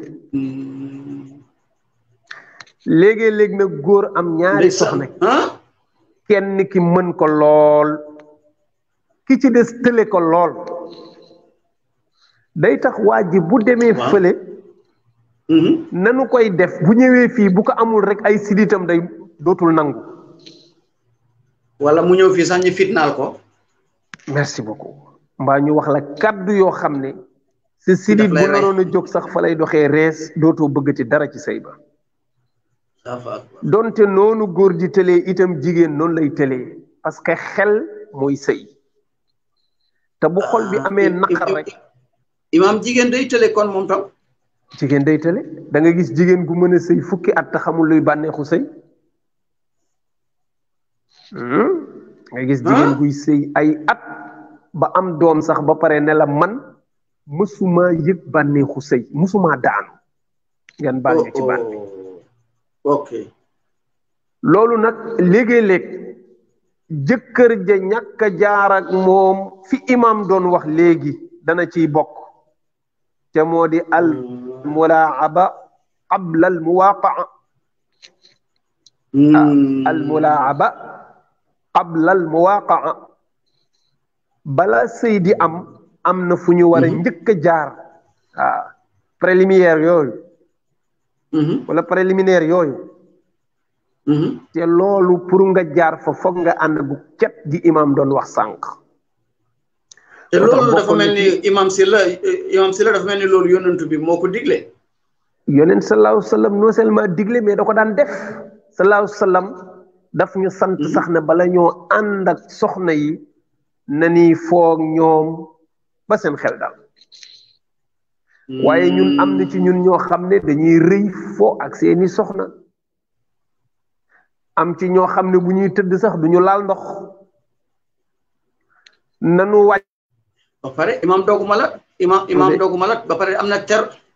léegi-léeg nag góor am ñaari soxna kenn ki mën ko lool ki ci des tële ko lool day tax waa ji bu demee fële nanu koy def bu ñëwee fii bu ko amul rek ay siditam day dootul nangu wala mu ñëw fii sax ñu fitnaal ko merci beaucoup mbaa ñu wax la kaddu yoo xam ne si sidit bu naroon a jóg sax fa lay doxee rees dootoo bëggati dara ci sëy ba donte noonu góor di tëlee itam jigéen noonu lay tëlee parce que xel mooy sëy te bu xol bi amee naqar rek imaam jigéen day tële kon moom tam jigéen day tële da nga gis jigéen gu mën a sëy fukki at te xamul luy bànneexu sëy nga gis jigéen guy sëy ay at ba am doom sax ba pare ne la man mësuma yëg bànneexu sëy mësuma daanu ngeen baal ñu ci baat bi ok loolu nag léegi-léeg jëkkër ja ñàkk a jaar ak moom fi imam doon wax léegi dana ciy bokk te moo di al mulaaba qabla al muwaqaa al mulaaba qabla al muwaqaa bala sëy di am na fu ñu war a njëkk a jaar préliminaire yooyu wala préliminaire yooyu te loolu pour nga jaar fa foog nga ànd bu cet gi imam doon wax sànq te loolu dafa mel ni imam si la dafa mel ni loolu yonentu bi moo ko digle yonent sallallahu alayhi wa sallam non seulement digle mais da ko daan def sallallahu alayhi wa sallam daf ñu sant sax ne bala ñoo ànd ak soxna yi na ni foog ñoom ba seen xel daal waaye ñun am na ci ñun ñoo xam ne dañuy rëy foo ak seeni soxna am ci ñoo xam ne bu ñuy tëdd sax duñu laal ndox nanu wàcc ba pare imam dooguma la imam dooguma la ba pare am na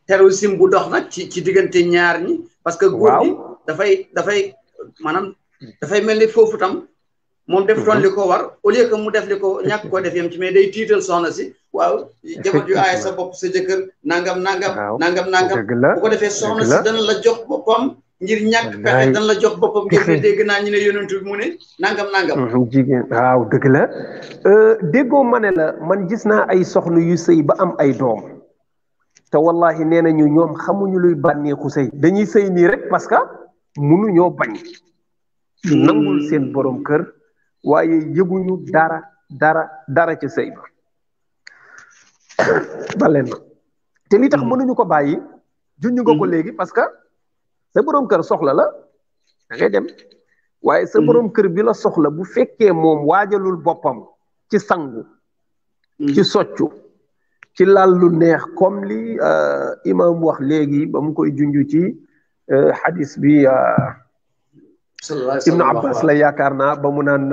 terrorisme bu dox nag ci diggante ñaar ñi parce que góor gi dafay maanaam dafay mel ni foofu tam moom def toon li ko war au lieu que mu def li ko ñàkk koo def yam ci mais day tiital soxna si waaw jabar ju aaye sa bopp sa jëkkër nangam bu ko defee soxna si dana la jox boppam ngir ñàkk pexe dana la jox boppam ngir ne dégg naa ñu ne yonent bi mu ne nangam jigéen waaw dëgg la déggoo ma ne la man gis naa ay soxna yu sëy ba am ay doom te wallahi nee nañu ñoom xamuñu luy bànneexu sëy dañuy sëy nii rek parce que mënuñoo bañ nangul seen borom kër waaye yëguñu dara ca sëy ba baleen ma te li tax mënuñu ko bàyyi junñu nga ko léegi parce que sa borom kër soxla la da ngay dem waaye sa borom kër bi la soxla bu fekkee moom waajalul boppam ci sangu ci soccu ci lal lu neex comme li imam wax léegi ba mu koy junju ci hadis bi ibnu abbas la yaakaar naa ba mu naan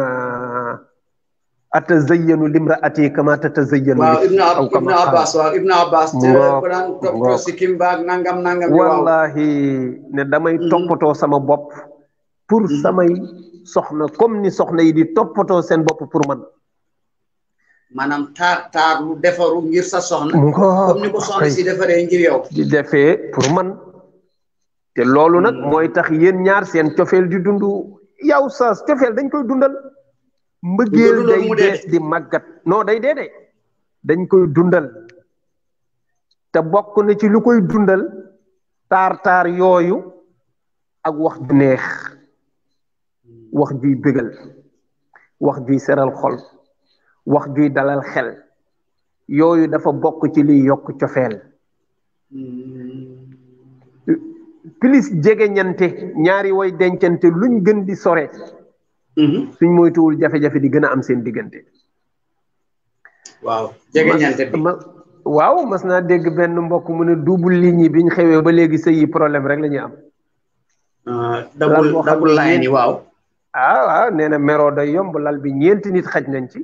atazayyanu limraati kama tatazayyanu ibnu abbas waaw ibnu abbas te ko daan toppatoo si kim baag nangam wallahi ne damay toppatoo sama bopp pour samay soxna comme ni soxna yi di toppatoo seen bopp pour man maanaam taar lu defaru ngir sa soxna comme ni ko soxna si defaree ngir yow di defee pour man te loolu nag mooy tax yéen ñaar seen cofeel di dund yow sa cofeel dañ koy dundal mbëggeel day dees di màggat non day dee dañ koy dundal te bokk na ci lu koy dundal taar yooyu ak wax ju neex wax juy bégal wax juy seral xol wax juy dalal xel yooyu dafa bokk ci liy yokk cofeel plus jege ñante ñaari way dencante luñ gën di sore suñ moytuwul jafe-jafe di gën a am seen diggante waaw jege ñante bi waaw mas naa dégg benn mbokk mu ne double ligne yi biñ xewee ba léegi sëy yi problème rek la ñuy am double line yi waaw waaw nee na meroo day yomb lal bi ñeenti nit xaj nañ ci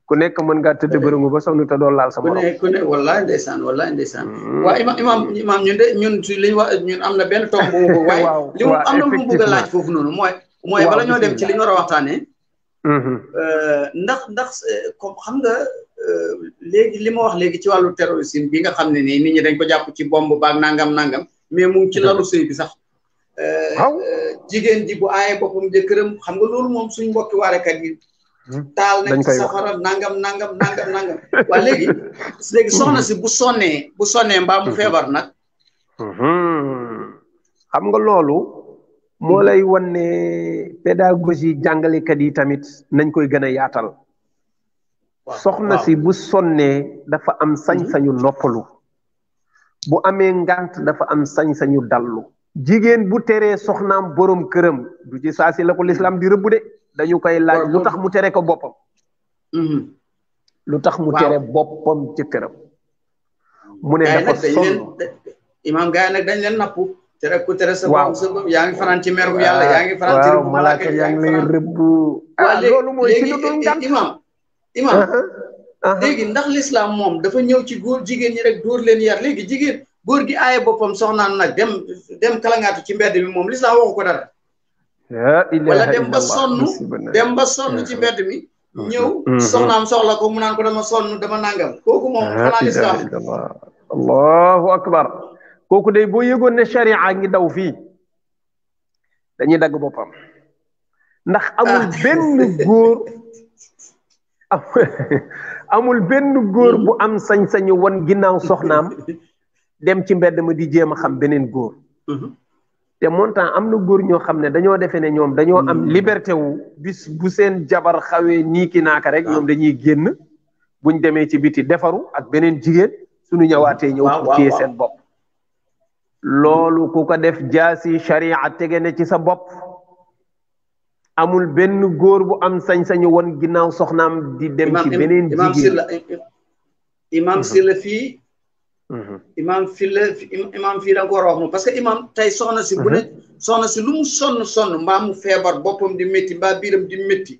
ku nekk mën ngaa tëdd bërëngu ba sonn te doo laal sa morom ku ne wallaay ndeysaan waaw imam ñun ci liñ wax ñun am na benn tomb bu mu bëgg waaye li mu am na mu bëgg a laaj foofu noonu mooy bala ñoo dem ci li ñu war a waxtaanee ndax comme xam nga léegi li ma wax léegi ci wàllu terrorisme bi nga xam ne nii nit ñi dañ ko jàpp ci bomb baag nangam mais mu ngi ci lalu sëy bi sax jigéen ji bu aaye boppam jëkkëram xam nga loolu moom suñ mbokki waarekat yi taal nañ ci safara nangam waa léegi soxna si bu sonnee mbaa mu feebar nag xam nga loolu moo lay wan ne pédagogie jàngalekat yi tamit nañ koy gën a yaatal soxna si bu sonnee dafa am sañ-sañu noppalu bu amee ngant dafa am sañ-sañu dallu jigéen bu teree soxnaam borom këram du ci saa si la ko lislaam di rëbb de dañu koy laaj lu tax mu tere ko boppam lu tax mu tere boppam jëkkëram mu ne dafa sonn imaam gaay nag dañ leen nappu tere ku tere sa bopp sa bopp yaa ngi fanaan ci merum yàlla yaa ngi fanaan ci rëbb malaaka yaa ngi lay rëbb loolu mooy ci lu dul ngant imaam léegi ndax lislaam moom dafa ñëw ci góor jigéen ñi rek dóor leen yar léegi jigéen góor gi aaye boppam soxnaan nag dem kalangaatu ci mbedd mi moom lislaam waxu ko dara wala dem ba sonn ci mbedd mi ñëw soxnaam soxla ko mu naan ko dama sonn dama nangam kooku moom xanaa lislaam allahu akbar kooku day boo yëgoon ne sharia ngi daw fii dañuy dagg boppam ndax amul benn góor bu am sañ-sañu wan ginnaaw soxnaam dem ci mbedd ma di jéem a xam beneen góor te montant am na góor ñoo xam ne dañoo defee ne ñoom dañoo am liberté wu bis bu seen jabar xawee nii ki naaka rek ñoom dañuy génn buñ demee ci biti defaru ak beneen jigéen suñu ñëwaatee ñëw téye seen bopp loolu ku ko def jaasi sharia tege na ci sa bopp amul benn góor bu am sañ-sañu won ginnaaw soxnaam di dem ci beneen jigéen imam si la fii imam fii da nga ko war a wax moom parce que imam tey soxna si bu ne soxna si lu mu sonn mbaa mu feebar boppam di métti mbaa biiram di métti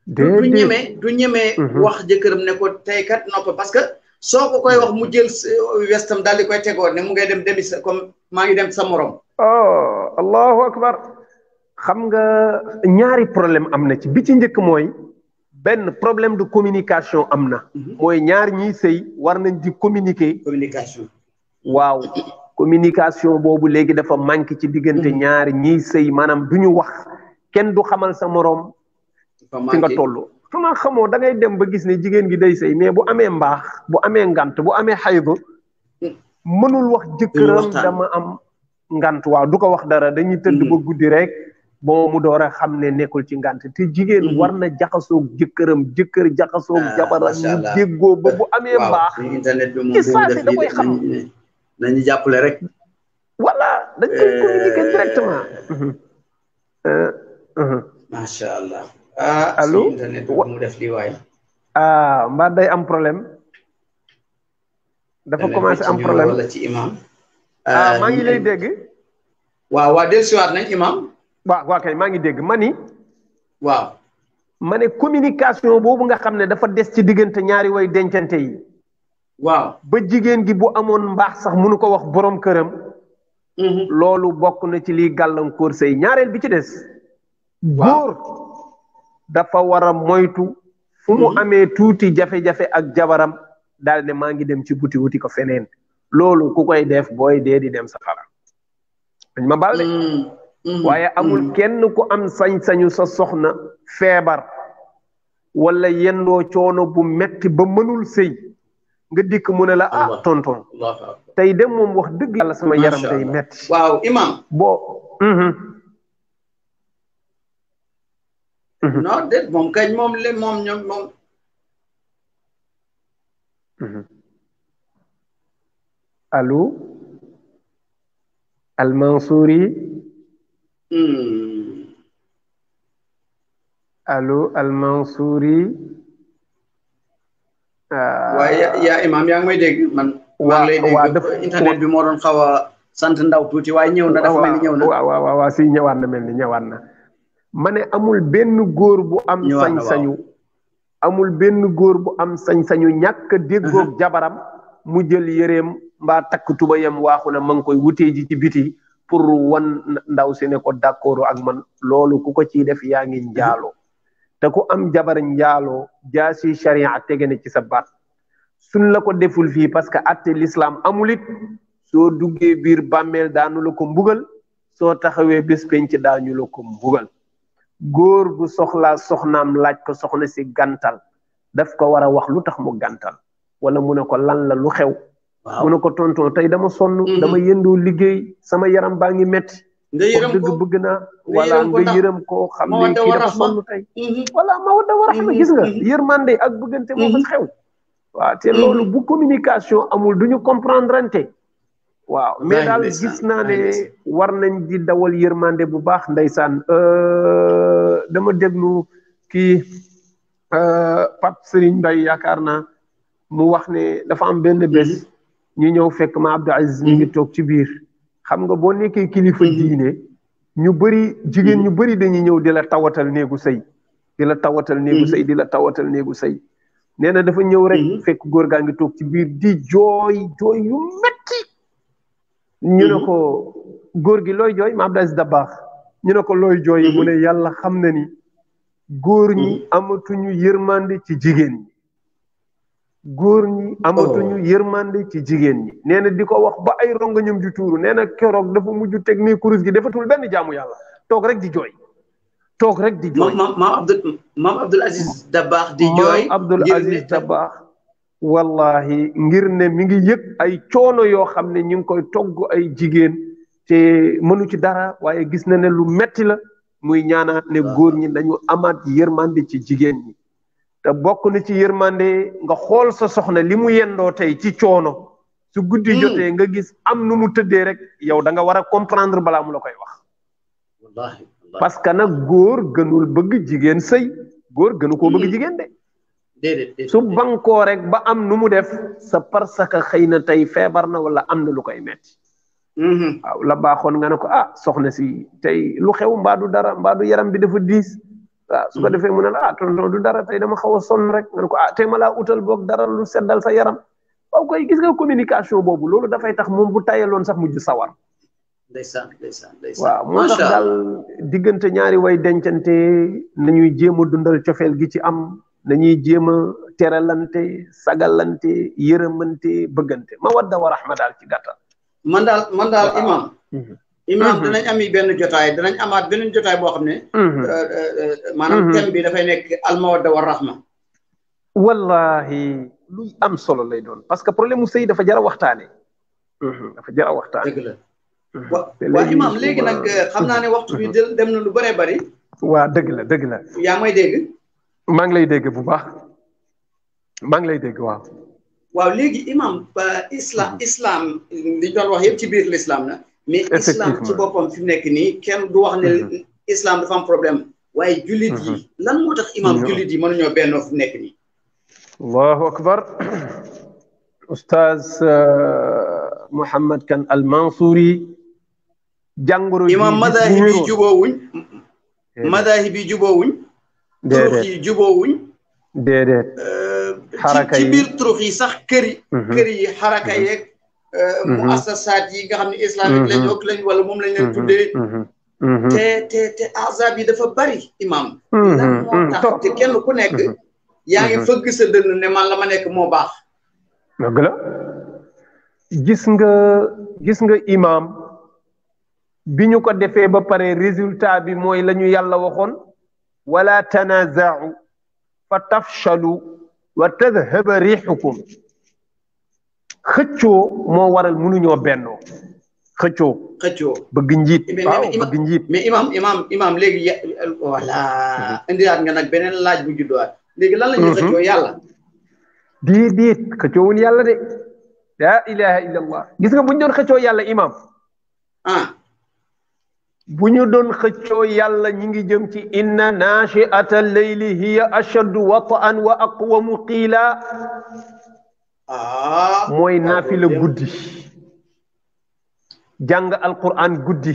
du ñemee wax jëkkëram ne ko tey kat nopp parce que soo ko koy wax mu jël westam daal di koy tegoon ne mu ngay dem demi sa comme maa ngi dem sa morom allahu akbar xam nga ñaari problème am na ci bi ci njëkk mooy benn problème de communication am na mooy ñaar ñiy sëy war nañ di communication waaw communication boobu léegi dafa manqué ci diggante ñaar ñiy sëy maanaam du ñu wax kenn du xamal sa morom fi nga toll xanaa xamoo da ngay dem ba gis ne jigéen gi day sëy mais bu amee mbaax bu amee ngant bu amee xaydu mënul wax jëkkëram dama am ngant waaw du ko wax dara dañuy tëdd ba guddi rek bon mu door a xam ne nekkul ci ngànt te jigéen war na jaxasoog jëkkëram jëkkër jaxasoog jabaram ñu déggoo ba bu amee mbaax internet bi moom ci saasi da koy xam nañu jàppale rek voilà dañ koy communiquer directement macha allah allo internet bi mu def lii waay mbaa day am problème dafa commencé am problème wala ci imam maa ngi lay dégg waaw waa dellusiwaat nañ imam waaw kay maa ngi dégg mani waaw ma ne communication boobu nga xam ne dafa des ci diggante ñaari way dencante yi waaw ba jigéen gi bu amoon mbaax sax mënu ko wax borom këram loolu bokk na ci liy gàllankoor sëy ñaareel bi ci des góor dafa war a moytu fu mu amee tuuti jafe-jafe ak jabaram daal ne maa ngi dem ci buti wuti ko feneen loolu ku koy def booy dee di dem safara dañ ma baal de waaye amul kenn ku am sañ-sañu sa soxna feebar wala yendoo coono bu metti ba mënul sëy nga dikk mu ne la tonton tey dem moom wax dëgg yàlla sama yaram day metti waaw imam boo non déet moom kañ moom le moom ñoom moom allo Al Mansouri allo Al Mansouri waaye yaa imam yaa ngi may dégg man maa ngi lay dégg internet bi moo doon xaw a sant ndaw tuuti waaye ñëw na dafa mel ni ñëw na waaw si ñëwaat na mel ni ñëwaat na ma ne amul benn góor bu am sañ-sañu amul benn góor bu am sañ-sañu ñàkk a déggoog jabaram mu jël yëreem mbaa takk tubayam waaxu na ma ngi koy wutee ji ci biti pour wan ndaw si ne ko d'accord ak man loolu ku ko ciy def yaa ngi njaaloo te ku am jabar njaaloo jaasi sharia tege ne ci sa baat suñ la ko deful fii parce que atte l'islam amul it soo duggee biir bàmmeel daanu la ko mbugal soo taxawee bés penc daañu la ko mbugal góor bu soxlaa soxnaam laaj ko soxna si gàntal daf ko war a wax lu tax mu gàntal wala mu ne ko lan la lu xew mu ne ko tonton tey dama sonn dama yëndoo liggéey sama yaram baa ngi metti wax dëgg bëgg naa wala nga yërëm ko xam ne kii dafa sonn tey wala mawadda wa rahma gis nga yërmande ak bëggante moo fa xew waaw te loolu bu communication amul duñu comprendre waaw mais daal gis naa ne war nañ di dawal yërmande bu baax ndeysaan dama déglu kii Pape Serigne Mbaye yaakaar naa mu wax ne dafa am benn bés ñu ñëw fekk ma Abdou Aziz mi ngi toog ci biir xam nga boo nekkee kilifa diine ñu bëri jigéen ñu bëri dañuy ñëw di la tawatal néegu sëy di la tawatal néegu sëy di la tawatal néegu sëy nee na dafa ñëw rek fekk góor gaa ngi toog ci biir di jooy jooy yu metti ñu ne ko góor gi looy jooy ma Abdou Aziz Dabakh ñu ne ko looy jooy mu ne yàlla xam na ni góor ñi amatuñu yërmande ci jigéen ñi góor ñi amatuñu yërmande ci jigéen ñi nee na di ko wax ba ay rongañam ju tuuru nee na keroog dafa mujj teg nii kurus gi defatul benn jaamu yàlla toog rek di jooy toog rek di jooy maam Abdou Aziz Dabakh di jooy maam Abdou Aziz Dabakh wallahi ngir ne mi ngi yëg ay coono yoo xam ne ñu ngi koy togg ay jigéen te mënu ci dara waaye gis na ne lu metti la muy ñaanaat ne góor ñi dañu amaat yërmande ci jigéen ñi te bokk na ci yërmande nga xool sa soxna li mu yendoo tey ci coono su guddi jotee nga gis am nu mu tëddee rek yow da nga war a comprendre balaa mu la koy wax wallahi parce que nag góor gënul bëgg jigéen sëy góor gënu koo bëgg jigéen de déedéet su bankoo rek ba am nu mu def sa parce que xëy na tey feebar na wala am na lu koy metti waaw la baaxoon nga ne ko soxna si tey lu xew mbaadu dara mbaadu yaram bi dafa diis waaw su ko defee mu ne la tonton du dara tey dama xaw a sonn rek nga ne ko tey ma laa utal boog dara lu seddal sa yaram waaw koy gis nga communication boobu loolu dafay tax moom bu tayaloon sax mujj sawar ndeysaan waaw moo tax daal diggante ñaari way dencante nañuy jéem a dundal cofeel gi ci am nañuy jéem a teralante sagalante yërëmante bëggante mawadda wa rahma daal ci gàttal man daal imam dinañ ami benn jotaay dinañ amaat beneen jotaay boo xam ne maanaam thème bi dafay nekk al mawadda wa rahma wallahi luy am solo lay doon parce que problème mu sëy dafa jar a waxtaane dafa jar a waxtaane dëgg la waa imam léegi nag xam naa ne waxtu bi dem na lu bëree bëri. waa dëgg la dëgg la. yaa may dégg. maa ngi lay dégg bu baax maa ngi lay dégg waaw. waaw léegi imam islam li doon wax yëpp ci biir l'islam na. mais islam ci boppam fi mu nekk nii kenn du wax ne islam dafa am problème. waaye jullit yi lan moo tax imam jullit yi mënuñoo bennoo fi mu nekk nii. allahu akbar. Oustaz Mouhamed Kane Al Mansouri. jàngoro imam madahib yi jubóowuñ. madahib yi jubóowuñ. déedéet turux yi jubóowuñ. déedéet. xaraka yi ci biir turux yi sax kër yi xaraka yeeg. mu assasaat yi nga xam ne islamique lañ ok lañ wala moom lañ leen tuddee. te azab yi dafa bari imam. lan moo tax te kenn ku nekk. yaa ngi fëgg sa dënn ne man la ma nekk moo baax. dëgg la gis nga imam bi ñu ko defee ba pare résultat bi mooy la ñu yàlla waxoon wala tanazaau fa tafshalu wa tadhaba rixukum xëccoo moo waral mënuñoo bennoo xëccoo bëgg njiit waaw bëgg njiit mais imam léegi voilà indiwaat nga nag beneen laaj bu judduwaat léegi lan la ñuy xëccoo yàlla déedéet xëccoowuñ yàlla de laa ilaha illa allah gis nga bu ñu doon xëccoo yàlla imam bu ñu doon xëccoo yàlla ñi ngi jëm ci inna nachiata leyli hiya ashaddu wat'an wa aqwamu qiila mooy naafila guddi jàng alquran guddi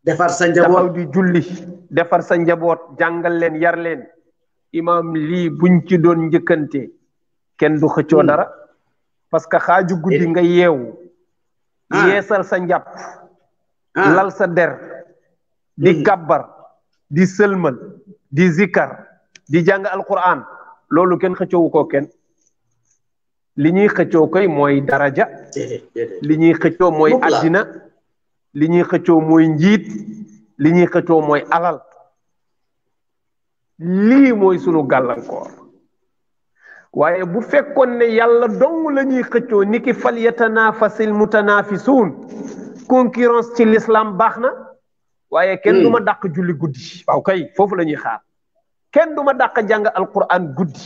defar sa njaboot taxaw di julli defar sa njaboot jàngal leen yar leen imam lii buñ ci doon njëkkante kenn du xëccoo dara parce que xaaju guddi nga yeewu yeesal sa njàpp lal sa der di kabbar di sëlmal di zikar di jàng alquran loolu kenn xëccoowu ko kenn li ñuy xëccoo koy mooy daraja li ñuy xëccoo mooy addina li ñuy xëccoo mooy njiit li ñuy xëccoo mooy alal lii mooy sunu gàllankoor waaye bu fekkoon ne yàlla dong la ñuy xëccoo ni ki fal yatanafasil mutanafisuun concurrence ci l'islam baax na waaye kenn du ma dàq julli guddi waaw kay foofu la ñuy xaar kenn du ma dàq jàng alquran guddi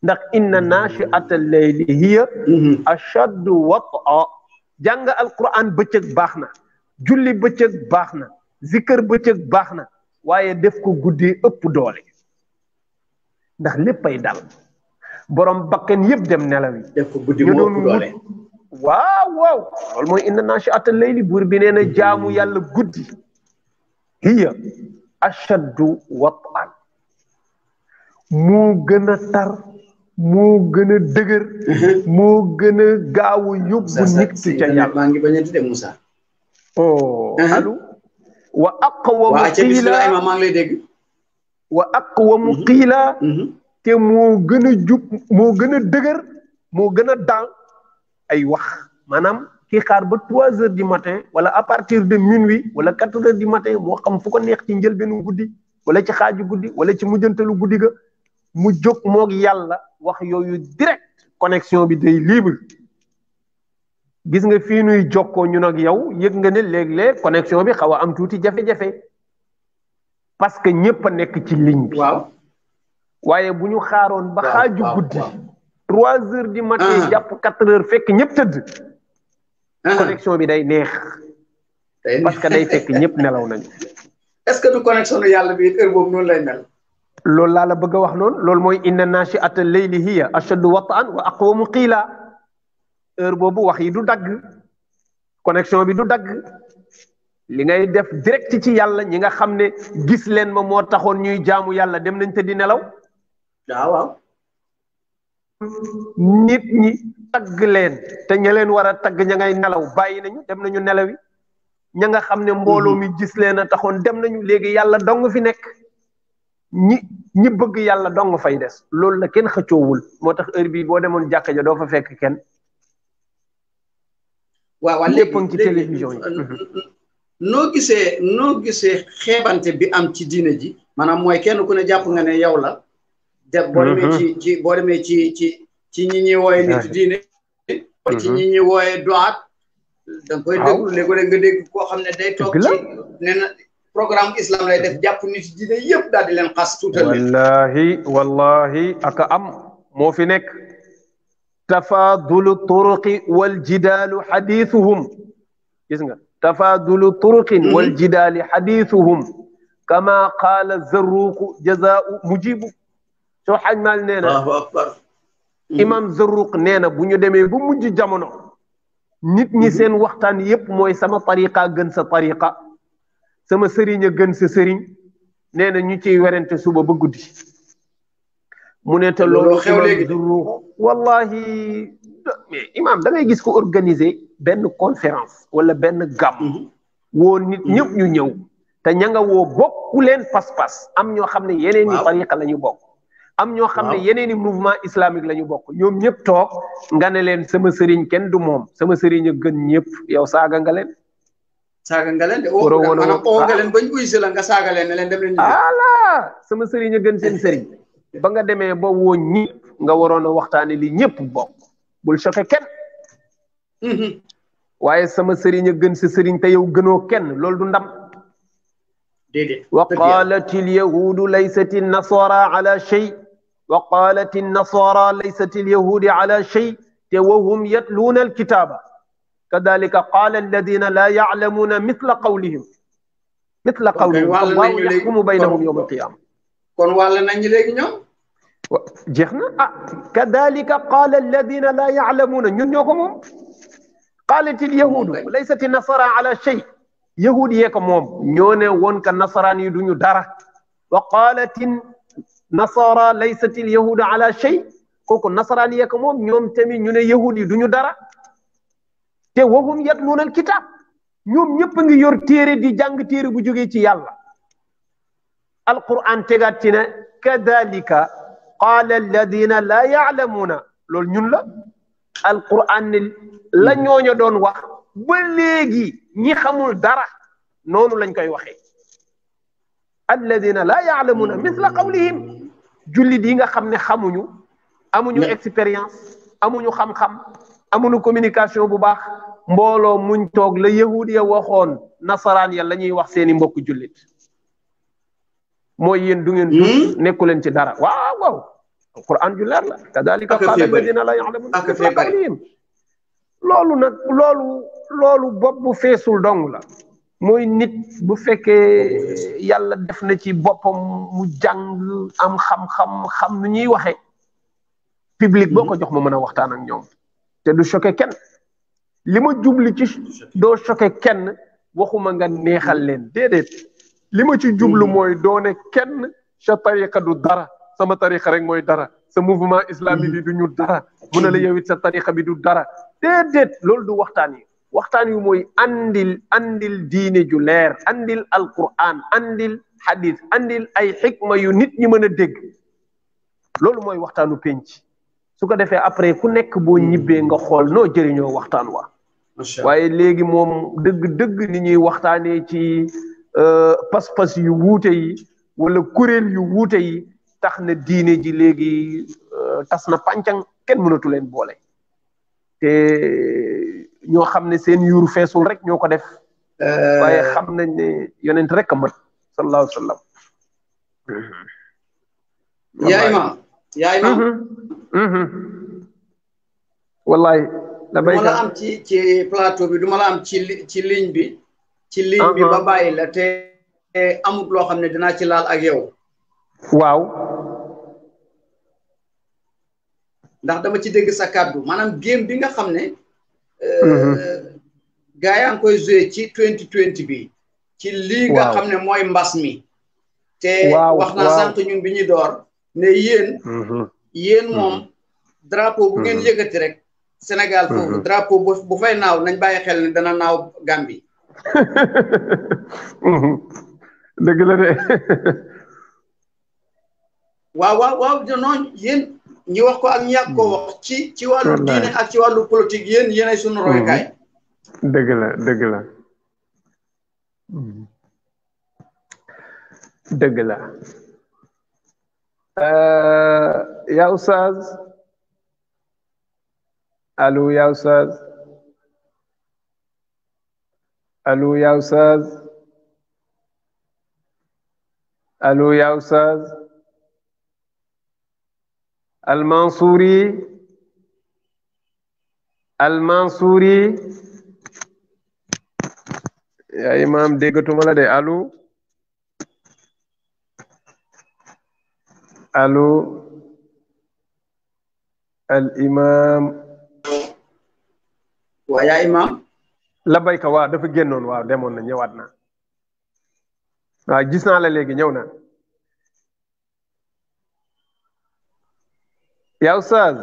ndax inna nachiata leyli hiya ashaddu wat'a jàng alquran bëccëg baax na julli bëccëg baax na zikër bëccëg baax na waaye def ko guddi ëpp doole ndax léppay dal borom bakken yëpp dem nelaw yi def ko guddi moo ëpp doole waaw loolu mooy inna nachiata leyli buur bi nee na jaamu yàlla guddi hiya ashaddu wat'an moo gën a tar moo gën a dëgër moo gën a gaaw a yóbbu nit ki ca yàlla maa ngi bañ a tudde Moussa alu wa aqwamu qiila maa ngi lay dégg wa aqwamu qiila te moo gën a jub moo gën a dëgër moo gën a dal ay wax maanaam kii xaar ba 3 heures du matin wala à partir de minuit wala 4 heures du matin moo xam fu ko neex ci njëlbeenu guddi wala ci xaaju guddi wala ci mujjantalu guddi ga mu jóg moog yàlla wax yooyu direct connexion bi day libre gis nga fii nuy jokkoo ñun ak yow yëg nga ne léeg-léeg connexion bi xaw a am tuuti jafe-jafe parce que ñëpp a nekk ci ligne bi waaye bu ñu xaaroon ba xaaju guddi 3 heures du matin jàpp 4 heures fekk ñëpp tëdd connexion bi day neex parce que day fekk ñëpp nelaw nañu est-ce que du connexion yàlla bi heure boobu noonu lay mel loolu laa la bëgg a wax noonu loolu mooy inna nachiata leyli hiya ashaddu wat'an wa aqwamu qiila heure boobu wax yi du dagg connexion bi du dagg li ngay def direct ci yàlla ñi nga xam ne gis leen ma moo taxoon ñuy jaamu yàlla dem nañ te di nelaw waaw nit ñi tagg leen te ña leen war a tagg ña ngay nelaw bàyyi nañu dem nañu nelawi ña nga xam ne mbooloo mi gis leen a taxoon dem nañu léegi yàlla dong fi nekk ñi bëgg yàlla dong fay des loolu la kenn xëccoowul moo tax heure bii boo demoon jàkka ja doo fa fekk kenn waaw lépp ci télévision yi noo gisee xeebante bi am ci diine ji maanaam mooy kenn ku ne jàpp nga ne yow la def boo demee ci ñi ñuy wooye nit diine ci ñi ñuy wooye doat da nga koy déglu léeg-léeg nga dégg koo xam ne day toog ci nee na programme islam lay def jàpp nit diine yëpp daal di leen xas tuutal leen wallahi aka am moo fi nekk tafaadulu turuqi wal jidaalu xadiisuhum gis nga tafaadulu turuqin wal jidaali xadiisuhum kama qaala zarruqu jazaau mujibu soo xaj maal nee na imam Zarruq nee na bu ñu demee bu mujj jamono nit ñi seen waxtaan yépp mooy sama tariqa gën sa tariqa sama sëriñ a gën sa sëriñ nee na ñu ciy werante suba ba guddi mu ne te loolu xew léegi Zarruq wallahi mais imam da ngay gis ko organiser benn conférence wala benn gàmm woo nit ñëpp ñu ñëw te ña nga woo bokku leen pas-pas am ñoo xam ne yeneen i tariqa la ñu bokk am ñoo xam ne yeneen i mouvement islamique la ñu bokk ñoom ñëpp toog nga ne leen sama sëriñ kenn du moom sama sëriñ a gën ñëpp yow saaga nga leen. saaga nga leen de maanaam oo nga leen bañ uy si la nga saaga leen ne leen dem leen. voilà sama sëriñ a gën seen sëriñ ba nga demee ba woo ñëpp nga waroon a waxtaane li ñëpp bokk bul choqué kenn. waaye sama sëriñ a gën sa sëriñ te yow gënoo kenn loolu du ndam. wa qalat alyahudu laysat annasara ala shay wa qalat annasara laysat alyahudi ala shay te wahum yatluuna alkitaba kadalika qala alladina la ya'lamuna mithla qawlihim wallahu yaxkumu baynahum yawma alqiyama kon wàll nañu léegi ñoom jeex na ah kadalika qala alladina la ya'lamuna ñun ñoo ko moom qalat alyahudu laysat annasara ala shay yahud yee ko moom ñoo ne woon ka nasaraan yi duñu dara wa qaalatin nasara laysat il yahuda ala shay kooku nasaraan yee ko moom ñoom tamit ñu ne yahud yi duñu dara te wahum yatluuna al kitab ñoom ñëpp a ngi yor téere di jàng téere bu jógee ci yàlla alquran tegaat ci ne kadalika qaala alladina laa yaalamuuna loolu ñun la alquran ne la ñooña doon wax ba léegi ñi xamul dara noonu lañ koy waxee alladina laa yaalamuuna misla qawlihim jullit yi nga xam ne xamuñu amuñu expérience amuñu xam-xam amuñu communication bu baax mbooloo muñ toog la yahud ya waxoon nasaraan ya la ñuy wax seeni mbokk jullit mooy yéen du ngeen dund nekku leen ci dara waaw waaw alquran ju leer la kadalika qaala alladina laa yaalamuuna misla qawlihim loolu nag loolu bopp bu feesul dong la mooy nit bu fekkee yàlla def na ci boppam mu jàng am xam-xam xam nu ñuy waxee public boo ko jox ma mën a waxtaan ak ñoom te du choqué kenn li ma jubli ci doo choqué kenn waxuma nga neexal leen déedéet li ma ci jublu mooy doone kenn sa tariqa du dara sama tariqa rek mooy dara sa mouvement islamique bi du ñu dara mu ne la yow it sa tariqa bi du dara déedéet loolu du waxtaan yi mooy andil diine ju leer andil alquran andil hadith andil ay xikma yu nit ñi mën a dégg loolu mooy waxtaanu penc su ko defee après ku nekk boo ñibbee nga xool noo jëriñoo waxtaan wa waaye léegi moom dëgg ni ñuy waxtaanee ci pas-pas yu wuute yi wala kuréel yu wuute yi tax na diine ji léegi tas na pàncang kenn mënatu leen boole te ñoo xam ne seen yuur feesul rek ñoo ko def waaye xam nañ ne yonent rek a mat sallallahu alayhi wa sallam yaay ma wallahi duma la am ci plateau bi duma la am ci ligne bi ba bàyyi la te amut loo xam ne dinaa ci laal ak yow waaw ndax dama ci dégg sa kàddu maanaam game bi nga xam ne gaa yaa ngi koy joué ci 2020 bi ci lii nga xam ne mooy mbas mi te wax naa sànq ñun bi ñuy door ne yéen moom drapeau bu ngeen yëkkati rek Sénégal foofu drapeau bu fay naaw nañ bàyyi xel ne dana naaw Gambie dëgg la de waaw non yéen ñi wax ko ak ñi yàgg ko wax ci wàllu diine ak ci wàllu politique yéen ay sunu royukaay dëgg la dëgg la yaa Oustaz allo yaa Oustaz allo yaa Oustaz allo yaa Oustaz Al-Mansouri Al-Mansouri yaa imam déggatuma la de allo allo al imam waa yaa imam la bayka waaw dafa génnoon waaw demoon na ñëwaat na waaw gis naa la léegi ñëw na yaa Oustaz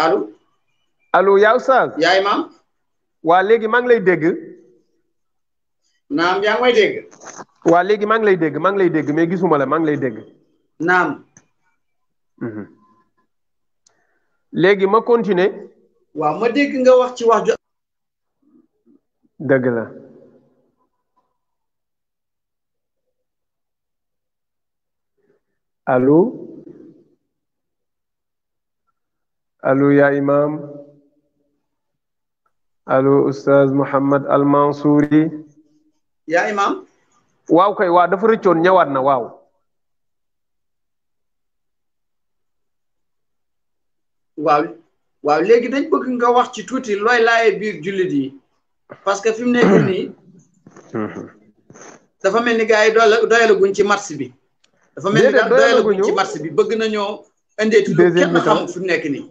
allo allo yaa Oustaz yaa imam waa léegi maa ngi lay dégg naam yaa ngi may dégg waa léegi maa ngi lay dégg mais gisuma la maa ngi lay dégg naam léegi ma continuer waaw ma dégg nga wax ci wax ju dëgg la allo allo yaa imam allo Oustaz Mouhammad Al-Mansouri yaa imam waaw kay waaw dafa rëccoon ñëwaat na waaw waaw léegi dañ bëgg nga wax ci tuuti looy laaye biir jullit yi parce que fi mu nekk nii dafa mel ni gars yi doyalaguñ ci match bi dafa mel ni doyalaguñ ci match bi bëgg nañoo indeeti lu kenn xamul fi mu nekk nii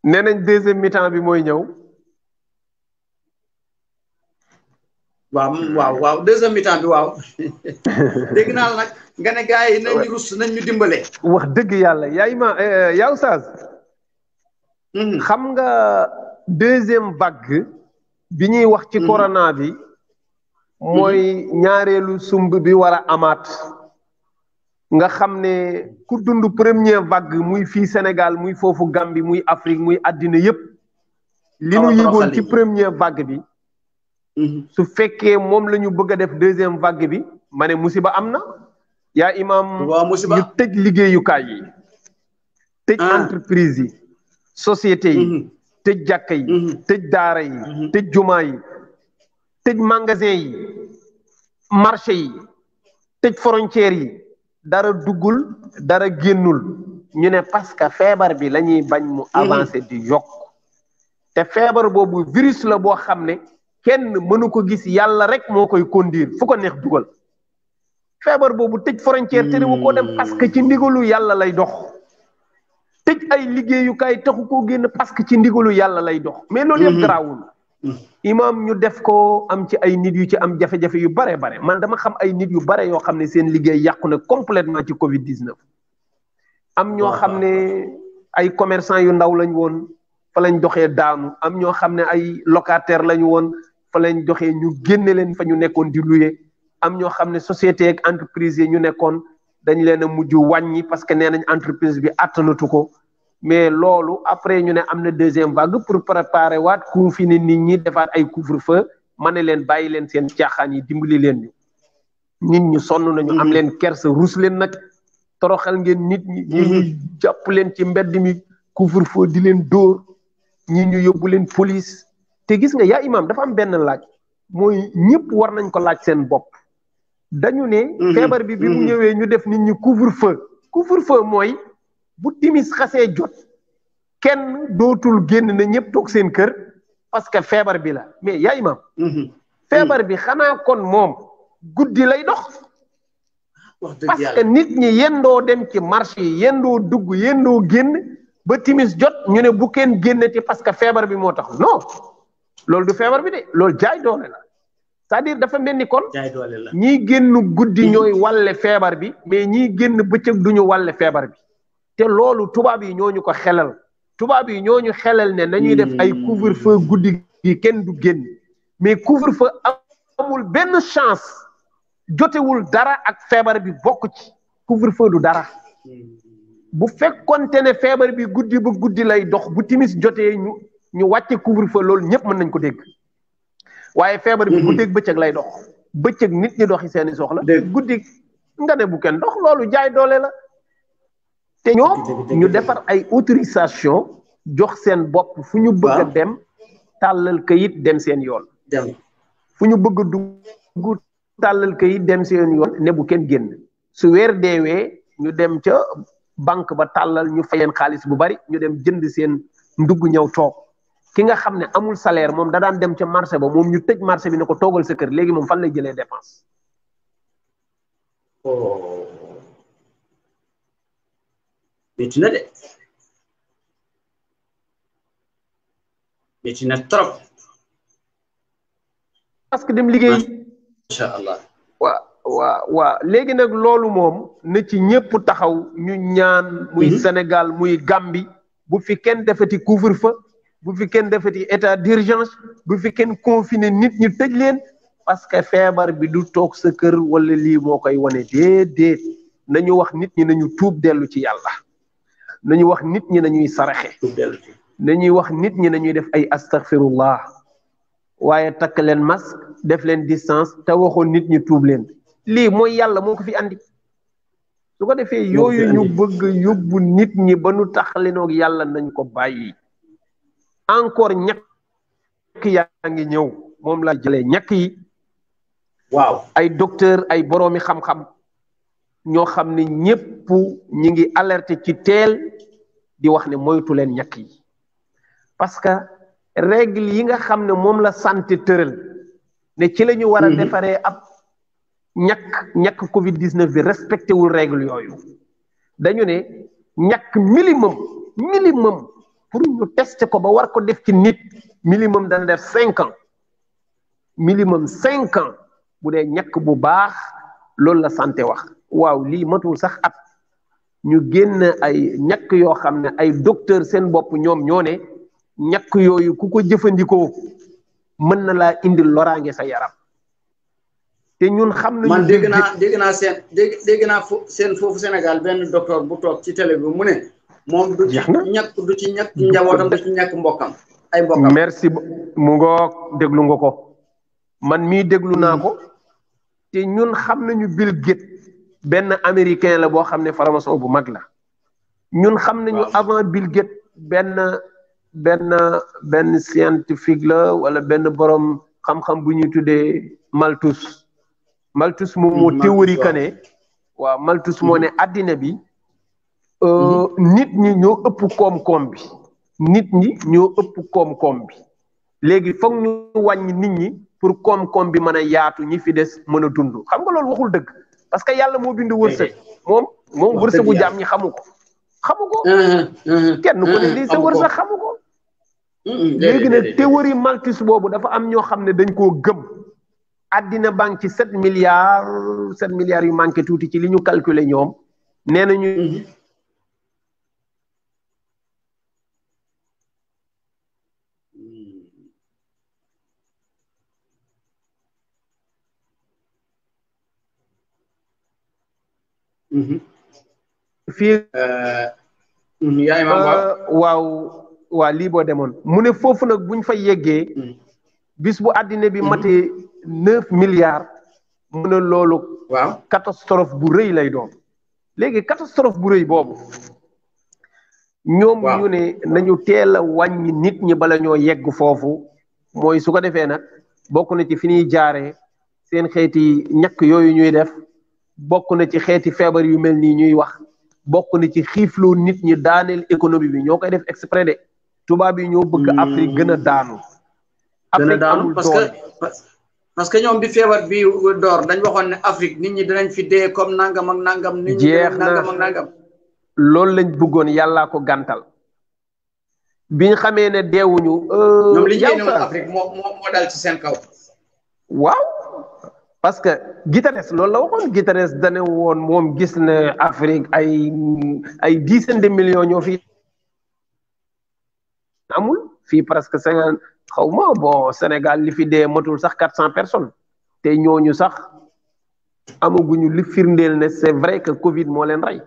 nee nañ deuxième mi-temps bi mooy ñëw waaw deuxième mi-temps bi waaw dégg naa la nag nga ne gars yi nañ rus nañ ñu dimbale wax dëgg yàlla yaa Oustaz xam nga deuxième vague bi ñuy wax ci corona bi mooy ñaareelu sumb bi war a amaat nga xam ne ku dund première vague muy fii Sénégal muy foofu Gambie muy Afrique muy àddina yépp li ñu yëgoon ci première vague bi su fekkee moom la ñu bëgg a def deuxième vague bi ma ne musiba am na yaa imam ñu tëj liggéeyukaay yi tëj entreprise yi société yi tëj jàkka yi tëj daara yi tëj jumaa yi tëj magasin yi marché yi tëj frontière yi dara duggul dara génnul ñu ne parce que feebar bi la ñuy bañ mu avancer di yokk te feebar boobu virus la boo xam ne kenn mënu ko gis yàlla rek moo koy conduire fu ko neex dugal feebar boobu tëj frontière te wu ko dem parce que ci ndigalu yàlla lay dox tëj ay liggéeyukaay taxu koo génn parce que ci ndigalu yàlla lay dox mais loolu yëpp garaawul imam ñu def ko am ci ay nit yu ci am jafe-jafe yu bare man dama xam ay nit yu bare yoo xam ne seen liggéey yàqu na complètement ci Covid 19 am ñoo xam ne ay commerçant yu ndaw lañ woon fa lañ doxee daanu am ñoo xam ne ay locataire lañu woon fa lañ doxee ñu génne leen fa ñu nekkoon di louer am ñoo xam ne société ak entreprise yi ñu nekkoon dañ leen a mujj wàññi parce que nee nañ entreprise bi attanatu ko mais loolu après ñu ne am na deuxième vague pour préparer waat confiner nit ñi defaat ay couvre-feu ma ne leen bàyyi leen seen caaxaan yi dimbali leen ñu nit ñi sonn nañu am leen kersa rus leen nag toroxal ngeen nit ñi ñu jàpp leen ci mbedd mi couvre-feu di leen dóor ñi ñu yóbbu leen police te gis nga yaa imam dafa am benn laaj mooy ñëpp war nañ ko laaj seen bopp dañu ne feebar bi mu ñëwee ñu def nit ñi couvre-feu mooy bu timis xasee jot kenn dootul génn na ñëpp toog seen kër parce que feebar bi la mais yaa imam feebar bi xanaa kon moom guddi lay dox parce que nit ñi yendoo dem ci marché yi yendoo dugg yendoo génn ba timis jot ñu ne bu kenn génnati parce que feebar bi moo tax non loolu du feebar bi de loolu jaay doole la c'est-à-dire dafa mel ni kon ñiy génn guddi ñooy wàlle feebar bi mais ñiy génn bëccëg duñu wàlle feebar bi te loolu tubaab yi ñooñu ko xelal tubaab yi ñooñu xelal ne nañuy def ay couvre-feu guddi gi kenn du génn mais couvre-feu amul benn chance jotewul dara ak feebar bi bokk ci couvre-feu du dara bu fekkonte ne feebar bi guddi ba guddi lay dox bu timis jotee ñu wàcce couvre-feu loolu ñëpp mën nañ ko dégg waaye feebar bi guddeeg bëccëg lay dox bëccëg nit ñi doxi seeni soxla guddi nga ne bu kenn dox loolu jaay doole la te ñoom ñu defar ay autorisation jox seen bopp fu ñu bëgg a dem tàllal kayit dem seen yoon fu ñu bëgg a dugg tàllal kay dem seen yoon ne bu kenn génn su weer deewee ñu dem ca banque ba tàllal ñu fay leen xaalis bu bari ñu dem jënd seen ndugg ñëw toog ki nga xam ne amul salaire moom da daan dem ca marché ba moom ñu tëj marché bi ne ko toogal sa kër léegi moom fan lay jëlee dépense. métti na de métti na trop. parce que dem liggéey. incha allah. waa léegi nag loolu moom na ci ñëpp taxaw ñu ñaan. muy Sénégal muy Gambie bu fi kenn defati couvre-feu bu fi kenn defati état d'urgence bu fi kenn confiné nit ñi tëj leen parce que feebar bi du toog sa kër wala lii moo koy wane déedéet nañu wax nit ñi nañu tuub dellu ci yàlla nañu wax nit ñi nañuy saraxe nañuy wax nit ñi nañuy def ay astaghfirullah waaye takk leen masque def leen distance te waxoon nit ñi tuub leen lii mooy yàlla moo ko fi andi su ko defee yooyu ñu bëgg yóbbu nit ñi ba nu taxalinoog yàlla nañ ko bàyyi encore ñàkk yaa ngi ñëw moom laa jëlee ñàkk yi waaw ay docteur ay boroomi xam-xam ñoo xam ne ñëpp ñi ngi alerté ci teel di wax ne moytu leen ñàkk yi parce que règle yi nga xam ne moom la santé tëral ne ci la ñu war a defaree ab ñàkk Covid 19 bi respecté wul règle yooyu dañu ne ñàkk minimum pour ñu tester ko ba war ko def ci nit minimum dana def 5 ans minimum 5 ans bu dee ñàkk bu baax loolu la santé wax waaw lii matul sax at ñu génn ay ñàkk yoo xam ne ay docteur seen bopp ñoom ñoo ne ñàkk yooyu ku ko jëfandikoo mën na laa indil loraange sa yaram te ñun xam nañu man dégg naa seen foofu Sénégal benn docteur bu toog ci télé bi mu ne moom du ci ñàkk njabootam du ci ñàkk mbokkam ay mbokkam. merci mu ngoog déglu nga ko man mii déglu naa ko te ñun xam nañu Bill Gates benn américain la boo xam ne faramason bu mag la ñun xam nañu avant Bill Gates benn scientifique la wala benn borom xam-xam bu ñuy tuddee Malthus moom moo théorie que ne waaw Malthus moo ne addina bi nit ñi ñoo ëpp koom-koom bi léegi foog ñu wàññi nit ñi pour koom-koom bi mën a yaatu ñi fi des mën a dund xam nga loolu waxul dëgg parce que yàlla moo bind wërsëg moom wërsëgu jaam ñi xamu ko kenn ku ne lii sa wërsëg xamu ko léegi nag théorie Malthus boobu dafa am ñoo xam ne dañ koo gëm àddina banque ci 7 milliards yu manqué tuuti ci li ñu calculer ñoom nee nañu fii waaw lii boo demoon mu ne foofu nag buñ fa yeggee bis bu àddina bi matee 9 milliards mu ne loolu catastrophe bu rëy lay doon léegi catastrophe bu rëy boobu ñoom ñu ne nañu teel a wàññi nit ñi bala ñoo yegg foofu mooy su ko defee nag bokk na ci fi ñuy jaaree seen xeeti ñàkk yooyu ñuy def bokk na ci xeeti feebar yu mel nii ñuy wax bokk na ci xiifloo nit ñi daaneel économie bi ñoo koy def exprès de tubaab yi ñoo bëgg Afrique gën a daanu Afrique amul doole parce que ñoom bi feebar bi door dañ waxoon ne Afrique nit ñi dinañ fi dee comme nangam ak nangam nit ñi nangam ak nangam loolu lañ bëggoon yàllaa ko gàntal biñ xamee ne deewuñu ñoom li ñu Afrique moo dal ci seen kaw waaw parce que Guterres loolu la waxoon Guterres dane woon moom gis ne Afrique ay dizaine de millions ñoo fi amul fii presque 50 xaw ma bon Sénégal li fi dee matul sax 400 personnes te ñooñu sax amaguñu li firndeel ne c'est vrai que Covid moo leen rey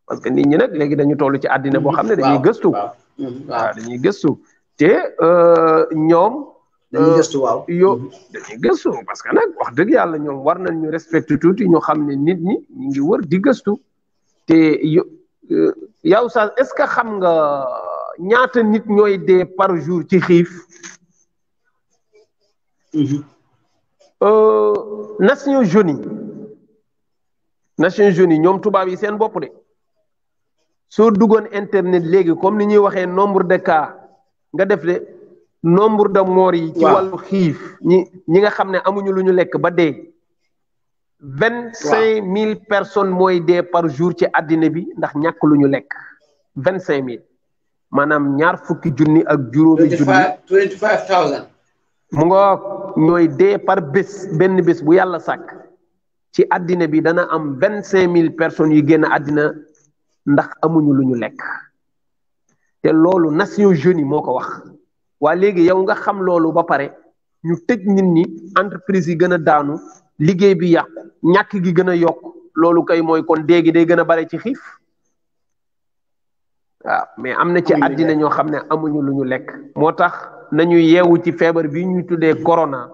parce que nit ñi nag léegi dañu toll ci àddina boo xam ne dañuy gëstu waaw dañuy gëstu te ñoom dañuy gëstu dañuy gëstu parce que nag wax dëgg yàlla ñoom war nañ ñu respecté tuuti ñu xam ne nit ñi ñu ngi wër di gëstu te yow sax est-ce que xam nga ñaata nit ñooy dee par jour ci xiif Nations Unies ñoom tubaab yi seen bopp de soo duggoon internet léegi comme ni ñuy waxee nombre de cas nga def de nombre de morts yi ci wàllu xiif ñi nga xam ne amuñu lu ñu lekk ba dee 25,000 personnes mooy dee par jour ci àddina bi ndax ñàkk lu ñu lekk 25,000 maanaam ñaar fukki junni ak juróomi junni 25,000 mu nga ñooy dee par bés benn bés bu yàlla sàkk ci àddina bi dana am 25,000 personnes yu génn àddina ndax amuñu lu ñu lekk te loolu Nations Unies moo ko wax waa léegi yow nga xam loolu ba pare ñu tëj nit ñi entreprise yi gën a daanu liggéey bi yàqu ñàkk gi gën a yokk loolu kay mooy kon dee gi day gën a bare ci xiif waaw mais am na ci àddina ñoo xam ne amuñu lu ñu lekk moo tax nañu yeewu ci feebar bi ñuy tuddee corona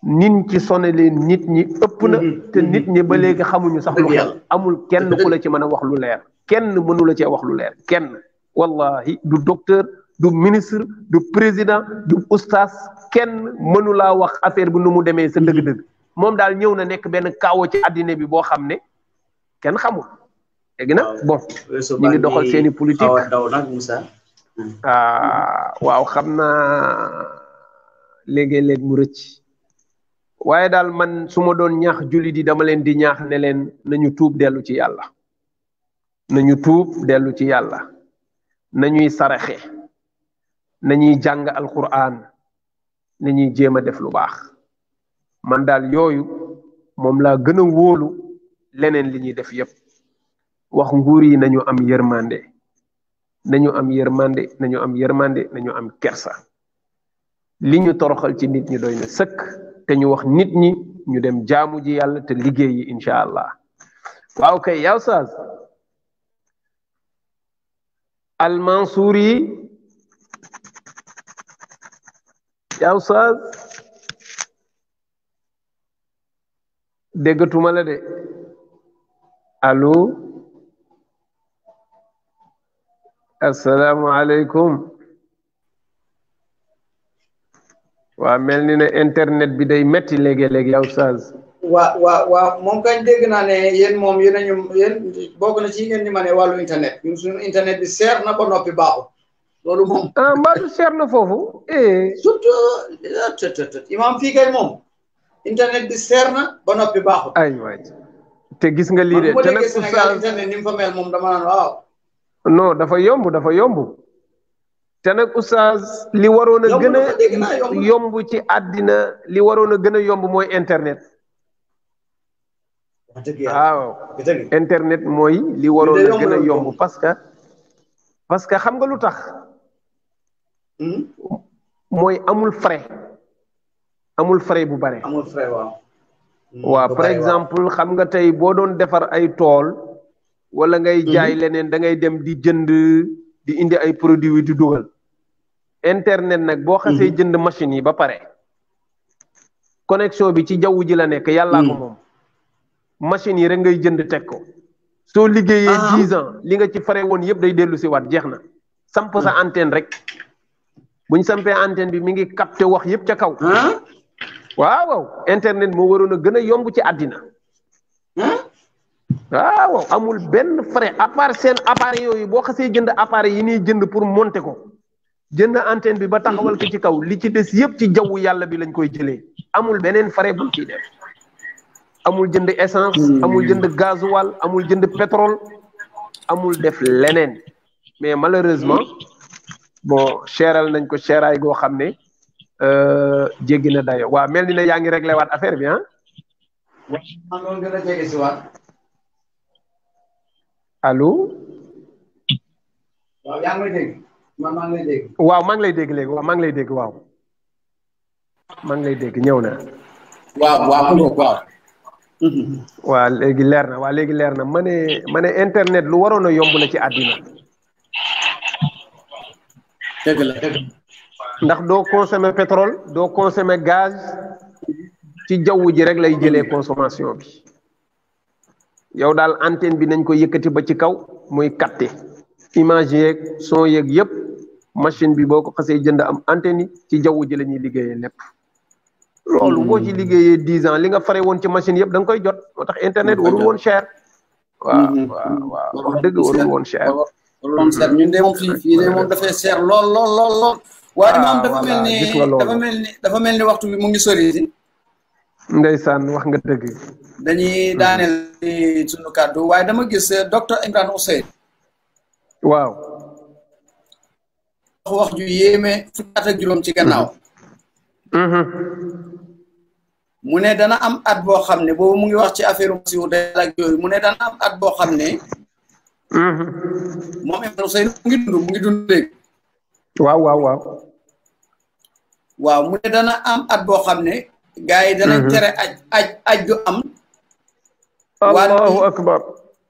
nin ci sonalee nit ñi ëpp na te nit ñi ba léegi xamuñu sax lu xew amul kenn ku la ci mën a wax lu leer kenn mënu la cee wax lu leer kenn wallahi du docteur du ministre du président du oustaz kenn mënu laa wax affaire bi nu mu demee sa dëgg-dëgg moom daal ñëw na nekk benn kaawo ci àddina bi boo xam ne kenn xamul léegi nag bon ñu ngi doxal seeni politique waaw xam naa léegi-léeg mu rëcc waaye daal man su ma doon ñaax jullit yi dama leen di ñaax ne leen nañu tuub dellu ci yàlla nañuy saraxe nañuy jàng alquran nañuy jéem a def lu baax man daal yooyu moom laa gën a wóolu leneen li ñuy def yépp wax nguur yi nañu am yërmande nañu am kersa li ñu toroxal ci nit ñi doy na sëkk te ñu wax nit ñi ñu dem jaamu ji yàlla te liggéey yi incha allah waaw kay yow Oustaz Al Mansour yi yow Oustaz déggatuma la de allo asalaamaaleykum waa mel ni ne internet bi day metti léegi-léegi yow Oustaz waaw moom kañ dégg naa ne yéen moom yéen bokk na ci ngeen di ma ne wàllu internet ñun suñu internet bi seer na ba noppi baaxul loolu moom mbaa du seer na foofu surtout imam fii kay moom internet bi seer na ba noppi baaxul ay waay te gis nga lii de te nag Sénégal internet ni mu fa mel moom dama naan waaw non dafa yomb te nag Oustaz li waroon a gën a yomb ci àddina li waroon a gën a yomb mooy internet waaw internet mooy li waroon a gën a yomb parce que xam nga lu tax mooy amul frais bu bare waaw par exemple xam nga tey boo doon defar ay tool wala ngay jaay leneen da ngay dem di jënd di indi ay produits yi di dugal internet nag boo xasee jënd machine yi ba pare connexion bi ci jaww ji la nekk yàllaa ko moom machine yi rek ngay jënd teg ko soo liggéeyee 10 ans li nga ci fare woon yëpp day dellu si waat jeex na samp sa antenne rek buñ sampee antenne bi mi ngi capté wax yëpp ca kaw waaw internet moo waroon a gën a yomb ci àddina waaw amul benn frais à part seen appareil yooyu boo xasee jënd appareil yi ñuy jënd pour monter ko jënd antenne bi ba taxawal ko ci kaw li ci des yëpp ci jaww yàlla bi lañ koy jëlee amul beneen frais buñ ciy def amul jënd essence amul jënd gasoil amul jënd pétrole amul def leneen mais malheureusement bon cheral nañ ko cheraay goo xam ne jéggi na dayo waaw mel ni ne yaa ngi réglé waat affaire bi allo waaw yaa ngi may dégg maa ngi lay dégg waaw maa ngi lay dégg léegi waaw maa ngi lay dégg waaw maa ngi lay dégg ñëw na waaw léegi leer na ma ne internet lu waroon a yomb la ci àddina dëgg la ndax doo consommer pétrole doo consommer gaz ci jaww ji rek lay jëlee consommation bi yow daal antenne bi nañ ko yëkkati ba ci kaw muy capté image yeeg son yeeg yëpp machine bi boo ko xasee jënd am antenne ci jaww ji la ñuy liggéeyee lépp. loolu boo ci liggéeyee 10 ans li nga fare woon ci machine yëpp da nga koy jot moo tax internet warul woon cher. waaw wax dëgg warul woon cher. warul woon cher ñun de moom fii de moom dafay cher lool. waaye moom dafa mel ni waxtu bi mu ngi sori si. ndeysaan wax nga dëgg. dañuy daaneel sunu kàddu waaye dama gis docteur Imran Ousseyn. waaw. wax ju yéeme fukki at ak juróom ci gannaaw. mu ne dana am at boo xam ne boobu mu ngi wax ci affaire masiwu dajjal ak yooyu mu ne dana am at boo xam ne. moom Imran Ousseyn mu ngi dund léegi. waaw. waaw mu ne dana am at boo xam ne. gaa yi danañ tere aj du am. allahu akbar.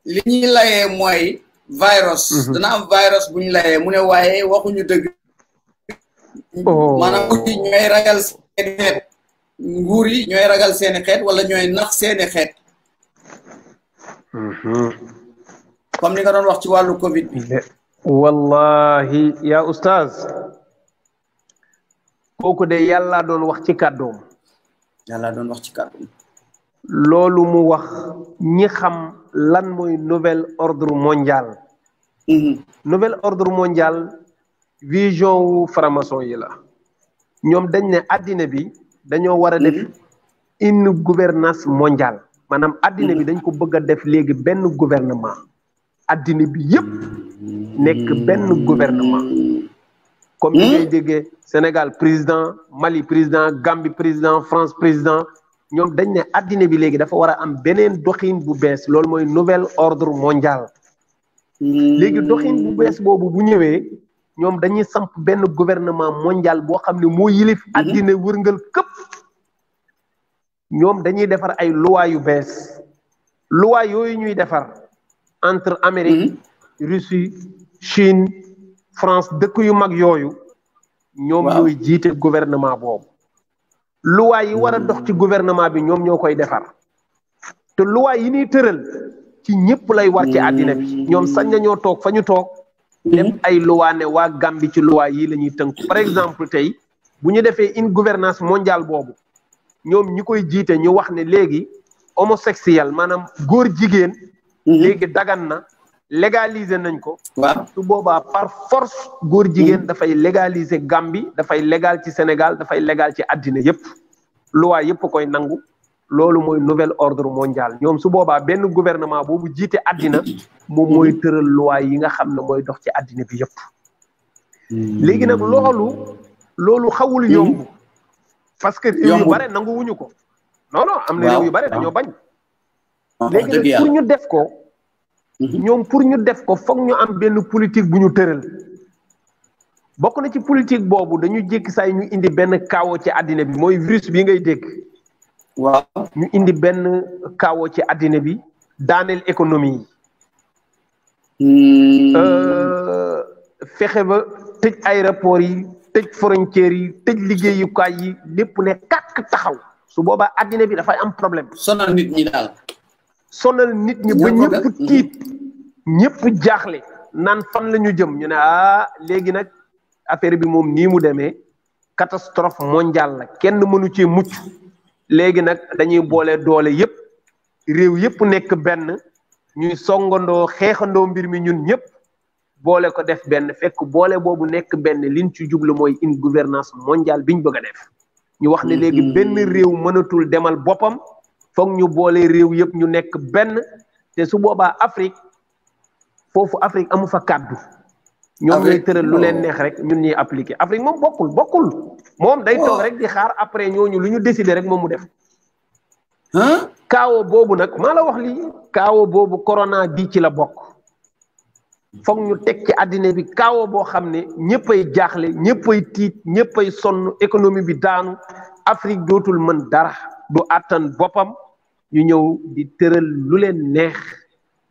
li ñuy layee mooy virus. dana am virus bu ñu layee mu ne waaye waxuñu dëgg. maanaam nguur yi ñooy ragal seeni xeet. nguur yi ñooy ragal seeni xeet wala ñooy nax seeni xeet. comme ni nga doon wax ci wàllu Covid bi. wallahi ya oustaz. kooku de yàlla doon wax ci kàddoom. yàlla doon wax ci kàddoom. loolu mu wax ñi xam lan mooy nouvel ordre mondial. nouvel ordre mondial vision wu franc-maçon yi la. ñoom dañ ne addina bi dañoo war a def une gouvernance mondiale maanaam addina bi dañ ko bëgg a def léegi benn gouvernement. addina bi yëpp nekk benn gouvernement. comme ni ngay déggee Sénégal président Mali président Gambie président France président ñoom dañ ne addina bi léegi dafa war a am beneen doxin bu bees loolu mooy nouvel ordre mondial. léegi doxin bu bees boobu bu ñëwee ñoom dañuy samp benn gouvernement mondial boo xam ne moo yilif addina wërngal këpp. ñoom dañuy defar ay loi yu bees. loi yooyu ñuy defar entre Amérique Russie Chine France dëkk yu mag yooyu. ñoom ñooy jiite gouvernement boobu. loi yi war a dox ci gouvernement bi ñoom ñoo koy defar. te loi yi ñuy tëral ci ñëpp lay war ci àddina bi. ñoom sañ nañoo toog fa ñu toog. def ay loi ne waa Gambie ci loi yi la ñuy tënk. par exemple tey bu ñu defee une gouvernance mondiale boobu ñoom ñi koy jiite ñu wax ne léegi homosexuel maanaam góor jigéen. léegi dagan na. légaliser nañ ko. waaw su boobaa par force góor jigéen dafay légaliser Gambie dafay légal ci Sénégal dafay légal ci àddina yëpp. loi yëpp koy nangu. loolu mooy nouvel ordre mondial ñoom su boobaa benn gouvernement boobu jiite àddina moom mooy tëral loi yi nga xam ne mooy dox ci àddina bi yëpp. léegi nag loolu xawul yomb. parce que réew yu bare nangu wuñu ko. non am na réew yu bare dañoo bañ. léegi nag pour ñu def ko. ñoom pour ñu def ko foog ñu am benn politique bu ñu tëral. bokk na ci politique boobu dañu jékki saa ñu indi benn kaawo ci àddina bi mooy virus bi ngay dégg. waaw ñu indi benn kaawo ci àddina bi daaneel économie yi. fexe ba tëj aéroport yi tëj frontières yi tëj liggéeyukaay yi lépp ne kàkk taxaw. su boobaa àddina bi dafay am problème. sonal nit ñi daal. sonal nit ñi ba ñëpp tiit ñëpp jaaxle naan fan la ñu jëm ñu ne léegi nag affaire bi moom nii mu demee catastrophe mondiale la kenn mënu cee mucc léegi nag dañuy boole doole yëpp réew yëpp nekk benn ñuy songandoo xeexandoo mbir mi ñun ñëpp boole ko def benn fekk boole boobu nekk benn liñ ci jublu mooy une gouvernance mondiale biñ bëgg a def ñu wax ne léegi benn réew mënatul demal boppam foog ñu boole réew yëpp ñu nekk benn te su boobaa Afrique foofu Afrique amu fa kàddu ñoom ñooy tëral lu leen neex rek ñun ñuy appliqué Afrique moom bokkul moom day toog rek di xaar après ñooñu lu ñu décider rek moom mu def. kaawo boobu nag maa la wax lii kaawo boobu corona bi ci la bokk foog ñu teg ci àddina bi kaawo boo xam ne ñëppay jaaxle ñëppay tiit ñëppay sonn économie bi daanu Afrique dootul mën dara du àttan boppam ñu ñëw di tëral lu leen neex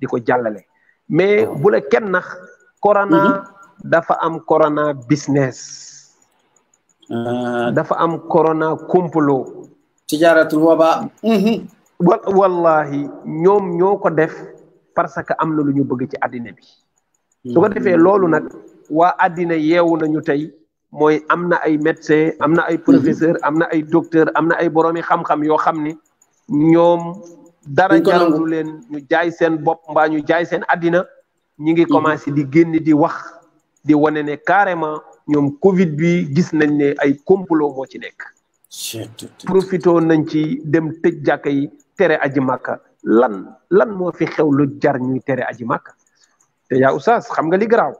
di ko jàllale mais bu la kenn nax corona dafa am corona business dafa am corona complot ci jaaratul booba wallahi ñoom ñoo ko def parce que am na lu ñu bëgg ci àddina bi su ko defee loolu nag waa àddina yeewu nañu tey mooy am na ay médecin am na ay professeur am na ay docteur am na ay boroomi xam-xam yoo xam ni ñoom dara jaralu leen ñu jaay seen bopp mbaa ñu jaay seen àddina ñi ngi commencé di génn di wax di wane ne carrément ñoom Covid bi gis nañ ne ay complot moo ci nekk. profito nañ ci dem tëj jàkka yi tere aji màkka lan moo fi xew lu jar ñuy tere aji màkka te yaa oustaz xam nga li garaaw.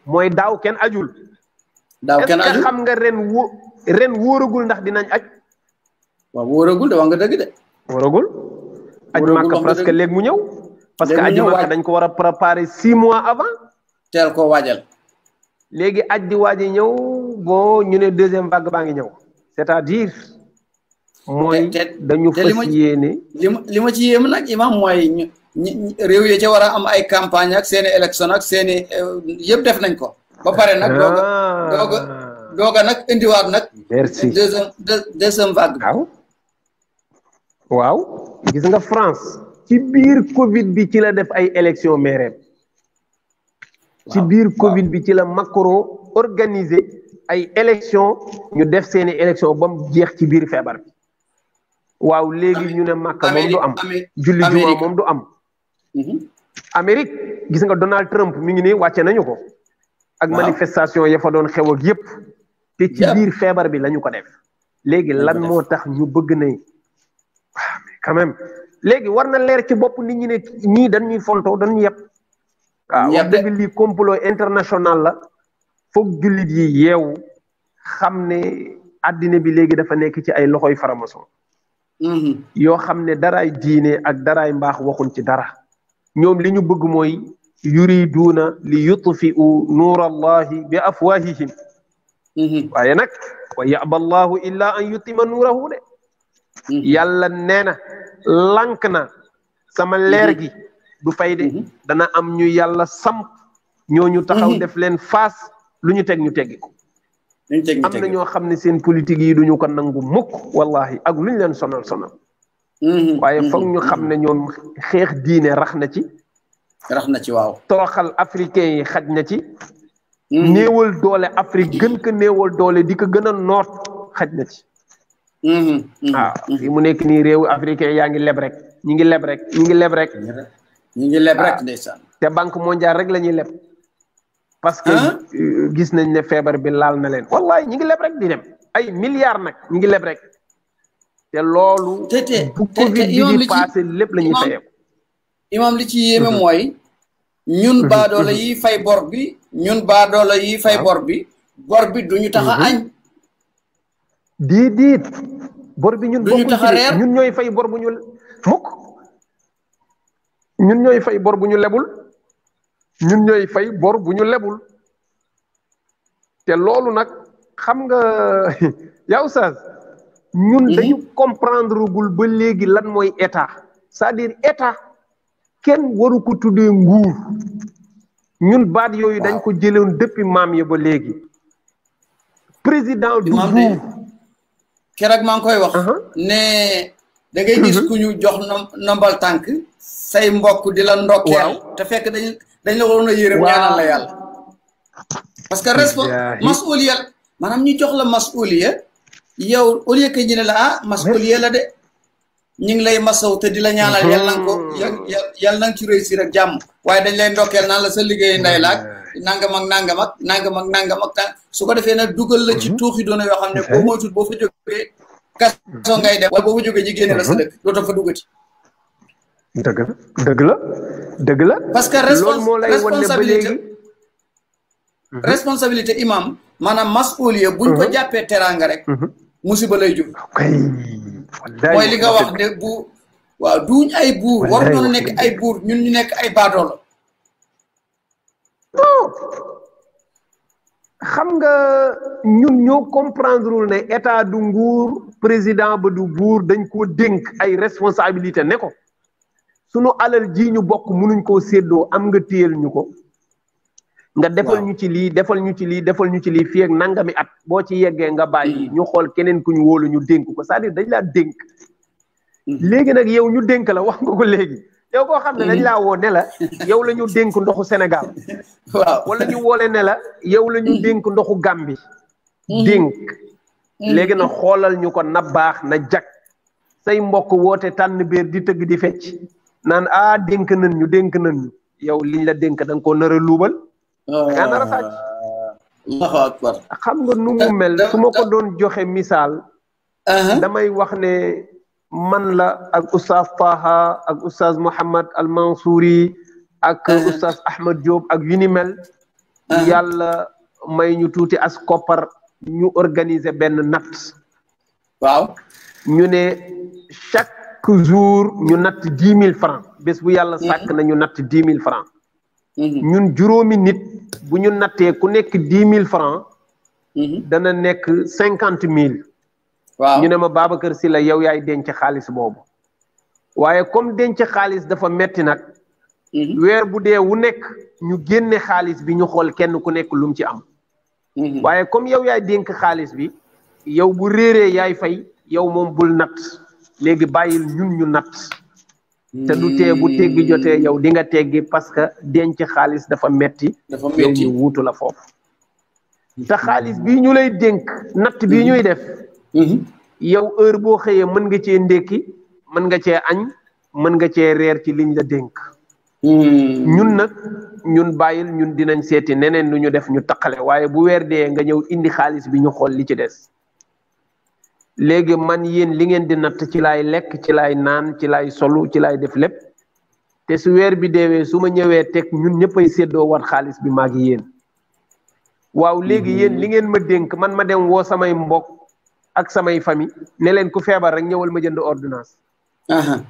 mooy daaw kenn ajul. daaw kenn ajul xam nga ren wóoragul ndax dinañ aj. waaw wóoragul de wax nga dëgg de. wóoragul. aj màkka presque léegi mu ñëw. parce que aji màkka dañ ko war a préparer 6 mois avant. teel koo waajal. léegi aj di waaji ñëw boo ñu ne deuxième vague baa ngi ñëw. c'est-à-dire. mooy dañu fas yéene. li ma ci yéem nag imam mooy réew yi ca war a am ay campagne ak seeni élection ak seeni yëpp def nañ ko. ba pare nag dooga nag indiwaat nag. merci deuxième vague. waaw gis nga France ci biir Covid bi ci la def ay élection maire. ci biir Covid bi ci la Macron organiser ay élection ñu def seeni élection ba mu jeex ci biir feebar bi. waaw léegi ñu ne Makka moom du am. julli juma moom du am. Amérique gis nga Donald Trump mi ngi nii wàcce nañu ko. ak manifestation ya fa doon xew ak yépp te ci biir feebar bi lañu ko def. léegi lan moo tax ñu bëgg ne quand même léegi war na leer ci bopp nit ñi ne ñii dañuy fontoo dañuy yeb. waaw wax dëgg lii complot international la foog jullit yi yeewu xam ne àddina bi léegi dafa nekk ci ay loxoy faramason. yoo xam ne daraay diine ak daraay mbaax waxuñ ci dara ñoom li ñu bëgg mooy yuriduuna li yutfi'u nuura allahi bi afwahihim waaye nag wa yaba allahu illa an yutima nuurahu de yàlla nee na lànk na sama leer gi du fay de dana am ñu yàlla samp ñooñu taxaw def leen faas lu ñu teg ñu teggi ko am na ñoo xam ne seen politique yi duñu ko nangu mukk wallahi ak lu ñu leen sonal waaye foog ñu xam ne ñoom xeex diine rax na ci waaw toroxal africain yi xaj na ci néewal doole Afrique gën ko néewal doole di ko gën a noot xaj na ci waaw fi mu nekk nii réewu africain yaa ngi leb rek ñi ngi leb rek ndeysaan te banque mondiale rek la ñuy leb parce que gis nañ ne feebar bi laal na leen wallahi ñi ngi leb rek di dem ay milliards nag ñi ngi leb rek te loolu bu Covid bi di passé lépp la ñuy fayee imam li ci yéeme mooy ñun baadoola yi fay bor bi bor bi duñu tax a añ diit bor bi ñun duñu tax a reer ñun ñooy fay bor bu ñu mukk ñun ñooy fay bor bu ñu lebul te loolu nag xam nga yow Oustaz ñun dañu comprendre gul ba léegi lan mooy état c'est-à-dire état kenn waru ko tuddee nguur ñun baat yooyu dañ ko jëloon depuis maam ya ba léegi président du nguur keroog maa ngi koy wax ne da ngay gis ku ñu jox nombal tànk say mbokk di la ndokkeel te fekk dañ la waroon a yërëm ñaanal la yàlla parce que masuliya maanaam ñu jox la masuliya yow au lieu que ñu ne la masuliya la de ñu ngi lay masaw te di la ñaanal yàlla na ko yàlla na nga ci réussir ak jàmm waaye dañ lay ndokkeel naan la sa liggéey nday laaj nangam ak su ko defee nag dugal la ci tuuxi doona yoo xam ne boo moytul boo fa jógee kaso ngay def wala boo fa jógee ji génne la sa dëkk dootoo fa duggati dëgg la parce que loolu moo lay wan ne ba léegi responsabilité imam maanaam masuliya buñ ko jàppee teraanga rek musiba lay jur mooy li nga wax ne duñ ay buur war noonu nekk ay buur ñun ñu nekk ay baadoolo xam nga ñun ñoo comprendrewul ne état du nguur président ba du buur dañ koo dénk ay responsabilité ne ko sunu alal ji ñu bokk mënuñ koo séddoo am nga téyel ñu ko nga defal ñu ci lii fii ak nangami at boo ci yeggee nga bàyyi ñu xool keneen ku ñu wóolu ñu dénk ko c'est-à-dire dañ laa dénk léegi nag yow ñu dénk la wax nga ko léegi yow koo xam ne dañ laa woo ne la yow la ñu dénk ndoxu Sénégal waaw wala ñu woole ne la yow la ñu dénk ndoxu Gambie dénk léegi na xoolal ñu ko na baax na jag say mbokk woote tànn biir di tëgg di fecc naan dénk nañ ñu yow liñ la dénk da nga koo nar a luubal nga nar a sàcc Allahu akbar xam nga nu mu mel su ma ko doon joxe misaal damay wax ne man la ak oustaz Taha ak oustaz Mouhammad Al Mansouri ak oustaz Ahmad Diop ak yu ni mel yàlla may ñu tuuti as koppar ñu organiser benn natt waaw ñu ne chaque jour ñu natt 10 000 francs bés bu yàlla sàkk na ñu natt 10 000 francs ñun juróomi nit bu ñu nattee ku nekk 10 000 francs dana nekk 50 000 waaw ñu ne ma Babacar Sylla yow yaay denc xaalis boobu waaye comme denc xaalis dafa metti nag weer bu dee wu nekk ñu génne xaalis bi ñu xool kenn ku nekk lu mu ci am waaye comme yow yaay dénk xaalis bi yow bu réeree yaay fay yow moom bul natt léegi bàyyil ñun ñu natt te du tee bu teggi jotee yow di nga teggi parce que denc xaalis dafa metti yow ñu wuutu la foofu te xaalis bii ñu lay dénk natt bii ñuy def yow heure boo xëyee mën nga cee ndékki mën nga cee añ mën nga cee reer ci liñ la dénk ñun nag ñun bàyyil ñun dinañ seeti neneen lu ñu def ñu taqale waaye bu weer dee nga ñëw indi xaalis bi ñu xool li ci des léegi man yéen li ngeen di natt ci laay lekk ci laay naan ci laay solu ci laay def lépp te su weer bi deewee su ma ñëwee teg ñun ñëppay séddoo wat xaalis bi maag yéen waaw léegi yéen li ngeen ma dénk man ma dem woo samay mbokk ak samay famille ne leen ku feebar rek ñëwal ma jënd ordonnance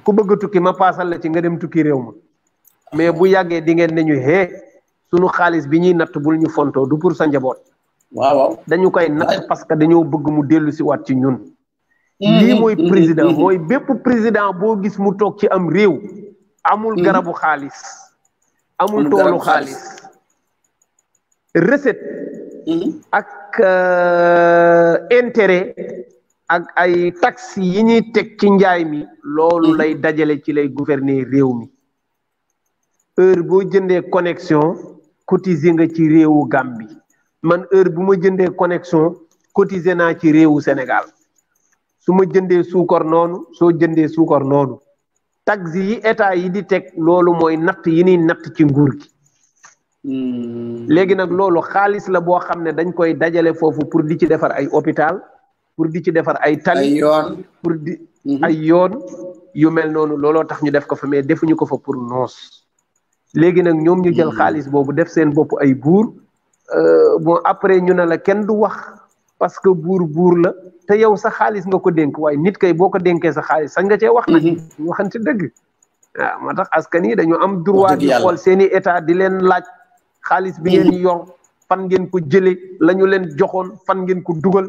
ku bëgg a tukki ma paasal la ci nga dem tukki réew ma mais bu yàggee di ngeen ne ñu sunu xaalis bi ñuy natt bul ñu fontoo du pour sa njaboot waaw dañu koy natt parce que dañoo bëgg mu dellu si waat ci ñun lii mooy président mooy bépp président boo gis mu toog ci am réew amul garabu xaalis amul toolu xaalis recette ak intérêt ak ay taxes yi ñuy teg ci njaay mi loolu lay dajale ci lay gouverner réew mi heure boo jëndee connexion cotiser nga ci réewu Gambie man heure bu ma jëndee connexion cotiser naa ci réewu Sénégal su ma jëndee suukar noonu soo jëndee suukar noonu taxes yi état yi di teg loolu mooy natt yi ñuy natt ci nguur gi léegi nag loolu xaalis la boo xam ne dañ koy dajale foofu pour di ci defar ay hôpital pour di ci defar ay tali pour di ay yoon yu mel noonu looloo tax ñu def ko fa mais defuñu ko fa pour noos léegi nag ñoom ñu jël xaalis boobu def seen bopp ay buur bon après ñu ne la kenn du wax parce que buur la te yow sa xaalis nga ko dénk waaye nit kay boo ko dénkee sa xaalis sañ nga cee wax nag ñu waxante dëgg waaw moo tax askan yi dañu am droit di xool seeni état di leen laaj xaalis bi ngeen yor fan ngeen ko jële la ñu leen joxoon fan ngeen ko dugal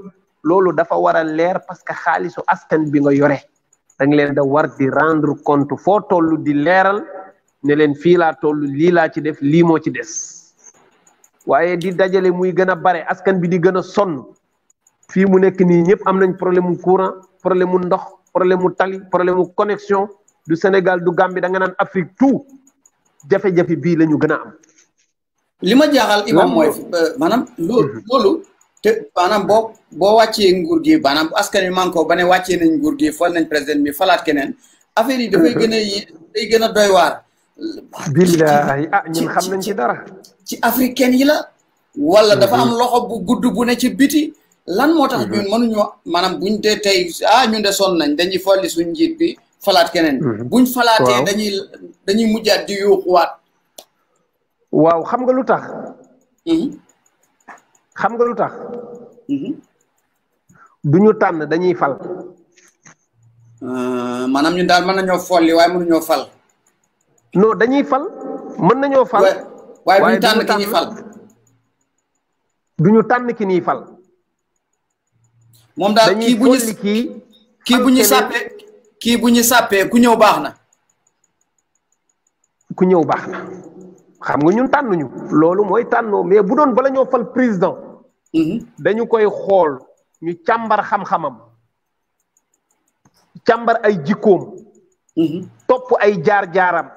loolu dafa war a leer parce que xaalisu askan bi nga yore da nga leen da war di rendre compte foo toll di leeral ne leen fii laa toll lii laa ci def lii moo ci des waaye di dajale muy gën a bare askan bi di gën a sonn fii mu nekk nii ñëpp am nañ problème mu courant problème mu ndox problème mu tali problème mu connexion du Sénégal du Gambie da nga naan Afrique tout jafe-jafe bii la ñu gën a am. li ma jaaxal imam mooy maanaam loolu te maanaam boo wàccee nguur gi maanaam askan wi manko ba ne wàccee nañ nguur gi fal nañ président bi falaat keneen affaire yi dafay gën a doy waar. billahi ñun xam nañ ci dara. ci africaine yi la. wala dafa am loxo bu gudd bu ne ci biti. lan moo tax ñun mënuñoo maanaam buñ dee tey ñun de sonn nañ dañuy folli suñ njiit bi falaat keneen. buñ falaatee dañuy mujjaat di yuuxuwaat. waaw xam nga lu tax. xam nga lu tax. duñu tànn dañuy fal. maanaam ñun daal mën nañoo folli waaye mënuñoo fal. non dañuy fal mën nañoo fal. waaye duñu tànn ki ñuy fal. duñu tànn ki ñuy fal. moom daal kii bu ñu sàppee ku ñëw baax na. ku ñëw baax na xam nga ñun tànnuñu loolu mooy tànnoo mais bu doon bala ñoo fal président. dañu koy xool ñu càmbar xam-xamam. càmbar ay jikkoom. topp ay jaar-jaaram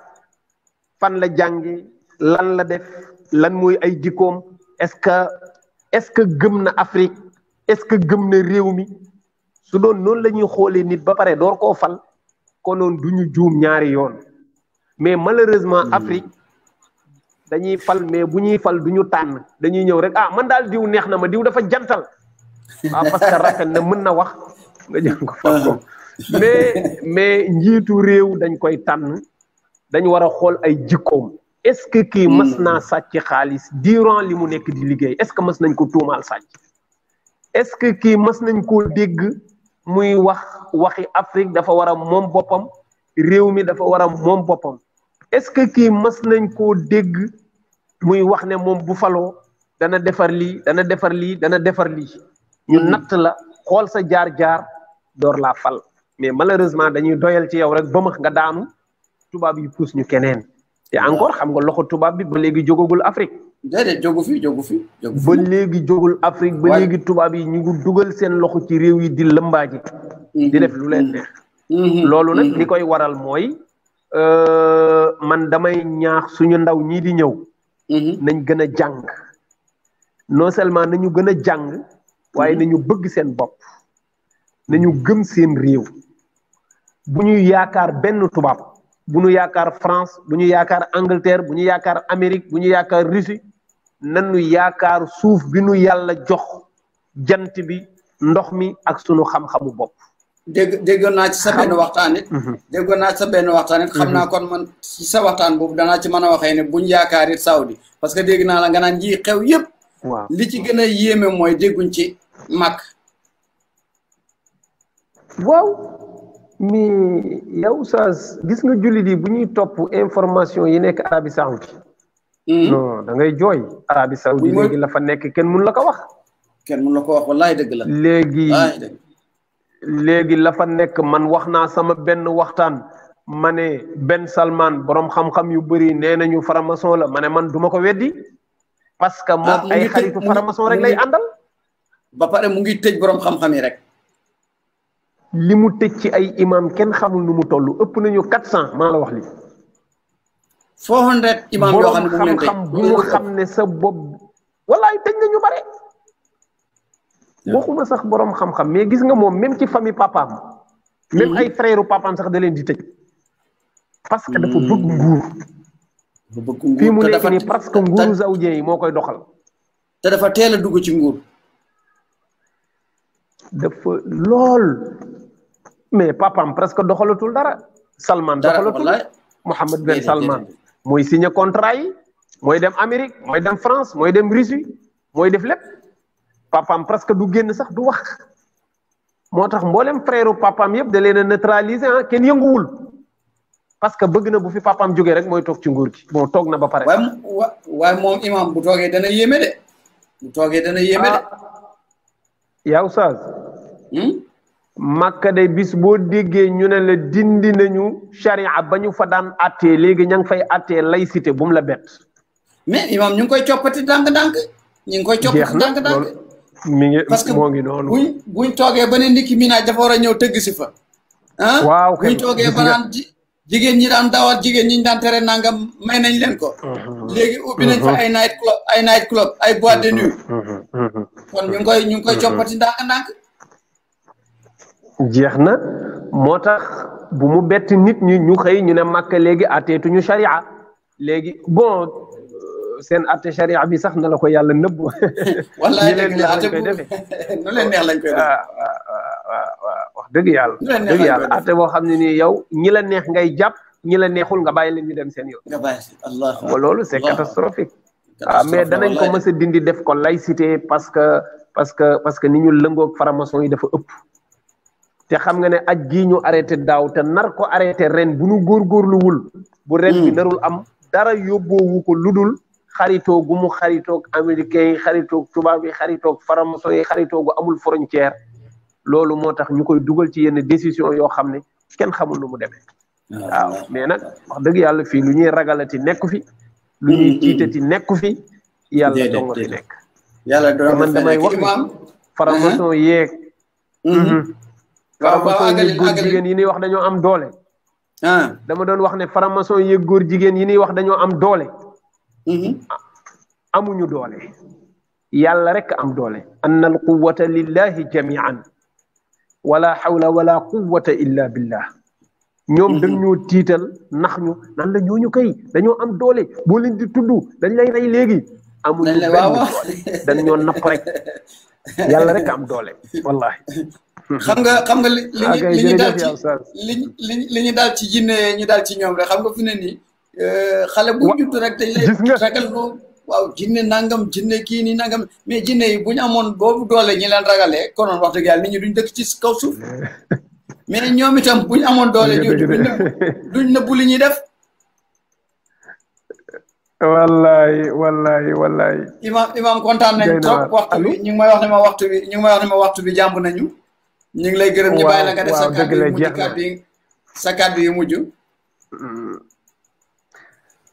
fan la jànge lan la def lan mooy ay jikkoom est-ce que gëm na Afrique est-ce que gëm na réew mi su doon noonu la ñuy xoolee nit ba pare door koo fal konoon du ñu juum ñaari yoon mais malheureusement Afrique dañuy fal mais bu ñuy fal du ñu tànn dañuy ñëw rek man daal diw neex na ma diw dafa jantal parce que rafet na mën na wax nga jël ko fal ko mais njiitu réew dañ koy tànn dañ war a xool ay jikkoom est-ce que kii mas naa sàcc xaalis durant li mu nekk di liggéey est-ce que mas nañ ko tuumaal sàcc est-ce que kii mas nañ koo dégg muy waxi Afrique dafa war a moom boppam réew mi dafa war a moom boppam est-ce que kii mas nañ koo dégg muy wax ne moom bu faloo dana defar lii dana defar lii dana defar lii ñu natt la xool sa jaar-jaar door laa fal mais malheureusement dañuy doyal ci yow rek ba max nga daanu tubaab yi puus ñu keneen te encore xam nga loxo tubaab bi ba léegi jógagul Afrique déedéet jógu fi ba léegi jógul Afrique ba léegi tubaab yi ñu ngi dugal seen loxo ci réew yi di lëmbaaji di def lu leen neex loolu nag li koy waral mooy man damay ñaax suñu ndaw ñii di ñëw nañ gën a jàng non seulement nañu gën a jàng waaye nañu bëgg seen bopp nañu gëm seen réew bu ñu yaakaar benn tubaab bu ñu yaakaar France bu ñu yaakaar Angleterre bu ñu yaakaar Amérique bu ñu yaakaar Russie nañu yaakaar suuf bi nu yàlla jox jant bi ndox mi ak sunu xam-xamu bopp. déggoon naa ci sa benn waxtaan it. déggoon naa ci sa benn waxtaan it. xam naa kon man ci sa waxtaan boobu danaa ci mën a waxee ne buñ yaakaar it Saudi parce que dégg naa la nga naan ji xew yëpp. waaw li ci gën a yéeme mooy dégguñ ci mag. waaw. mais yow Oustaz gis nga jullit yi bu ñuy topp information yi nekk Arabie Saoudi non da ngay jooy Arabie Saoudi léegi la fa nekk kenn mun la ko wax wallaay dëgg la léegi la fa nekk man wax naa sama benn waxtaan ma ne Ben Salman borom xam-xam yu bëri nee nañu faramason la ma ne man duma ko weddi parce que moom ay xaritu faramason rek lay àndal ba pare mu ngi tëj borom xam-xam yi rek li mu tëj ci ay imam kenn xamul nu mu toll ëpp nañu 400 maa la wax li 400 imam yoo xam ne xam-xam bu mu xam ne sa bopp wallaay tëj nañu bare waxuma sax borom xam-xam mais gis nga moom même ci famille papaam même ay frère papaam sax da leen di tëj parce que dafa bëgg nguur fii mu nekk nii parce que nguuru saoudien yi moo koy doxal te dafa teel a dugg ci nguur dafa lool mais papaam presque doxalatul dara Salman doxalatul Mohammed Ben Salman mooy signé contrat yi mooy dem Amérique mooy dem France mooy dem Russie mooy def lépp papaam presque du génn sax du wax moo tax mboolem frère papaam yëpp da leen a neutraliser kenn yënguwul parce que bëgg na bu fi papaam jógee rek mooy toog ci nguur gi bon toog na ba pare. waaye moom imam bu toogee dana yéeme de bu toogee dana yéeme de. yaa Oustaz Makka de bis boo déggee ñu ne la dindi nañu charia ba ñu fa daan attee léegi ña ngi fay attee laïcité bu mu la bett. mais imam ñu ngi koy coppati ndànk-ndànk. ñu ngi koy coppati ndànk-ndànk. mi ngi parce que moo ngi noonu. buñ toogee ba ne Nicki Minaj dafa war a ñëw tëgg si fa. waaw buñ toogee ba naan jigéen ñi daan dawal jigéen ñi daan tere nangam may nañ leen ko. léegi ubbi nañ fa ay night club ay boîte de nuit. kon ñu ngi koy coppati ndànk-ndànk. jeex na moo tax bu mu bett nit ñi ñu xëy ñu ne Makka léegi atteetuñu charia léegi bon seen atte charia bi sax na la ko yàlla nëbb. wallaay dëgg la atte bu nu leen neex lañ koy def. wax dëgg yàlla. dëgg yàlla atte boo xam ne nii yow ñi la neex ngay jàpp ñi la neexul nga bàyyi leen ñu dem seen yoon. nga bàyyi si allah loolu c'est catastrophique. mais danañ ko mës a dindi def ko laïcité parce que ni ñu lëngoog faramason yi dafa ëpp. te xam nga ne aj gii ñu arrêté daaw te nar ko arrêté ren bu ñu góorgóorluwul bu ren bi narul am dara yóbboowu ko ludul xaritoo gu mu xaritoog américains yi xaritoog tubaab yi xaritoog faramason yi xaritoo gu amul frontière loolu moo tax ñu koy dugal ci yenn décision yoo xam ne kenn xamul nu mu demee waaw mais nag wax dëgg yàlla fii lu ñuy ragalati nekku fi lu ñuy tiitati nekku fi yàlla doo nga fi nekk man damay wax faramason yeeg faramason yi góor jigéen yi ni wax dañoo am doole dama doon wax ne franc-maçon yeeg góor jigéen yi ñuy wax dañoo am doole amuñu doole yàlla rek am doole anna al quwwata lillahi jami'an wala hawla wala quwwata illa billah ñoom dañoo tiital nax ñu nan la ñooñu kay dañoo am doole boo leen di tudd dañ lay rey léegi amuñu benn doole dañoo napp rek yàlla rek am doole wallahi xam nga li ñu daal ci jinne ñu daal ci ñoom rek xam nga fi ne nii xale bu judd rek dañ lay ragal loo waaw jinne nangam jinne kii nii nangam mais jinne yi bu ñu amoon boobu doole ñi leen ragalee konoon wax dëgg yàlla nit ñi duñ dëkk ci kaw suuf mais ñoom itam bu ñu amoon doole jooju duñ nëbbu li ñuy def wallahi imam kontaan nañ trop waxtu bi ñu ngi may wax ne ma waxtu bi jàmb nañu ñu ngi lay gërëm ñu bàyyi la nga def sa kàddu yu mujj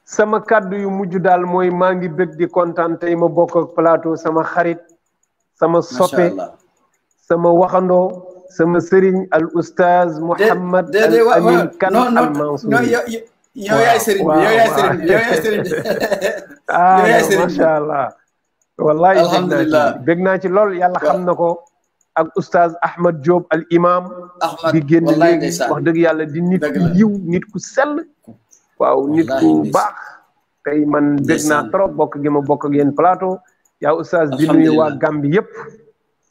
sama kàddu yu mujj daal mooy maa ngi bëgg di kontaan tey ma bokk ak plateau sama xarit sama soppe sama waxandoo sama sëriñ al oustaz Mouhammad al Amin Kane al Mansouri yow yaay sëriñ bi yow yaay sëriñ bi macha allah wallahi bëgg naa ci lool yàlla xam na ko ak oustaz Ahmad Diop al imam di génn léegi wax dëgg yàlla di nit ku yiw nit ku sell waaw nit ku baax tey man bëgg naa trop bokk gi ma bokk ak yéen plateau yaa oustaz di nuyu waa Gambi yëpp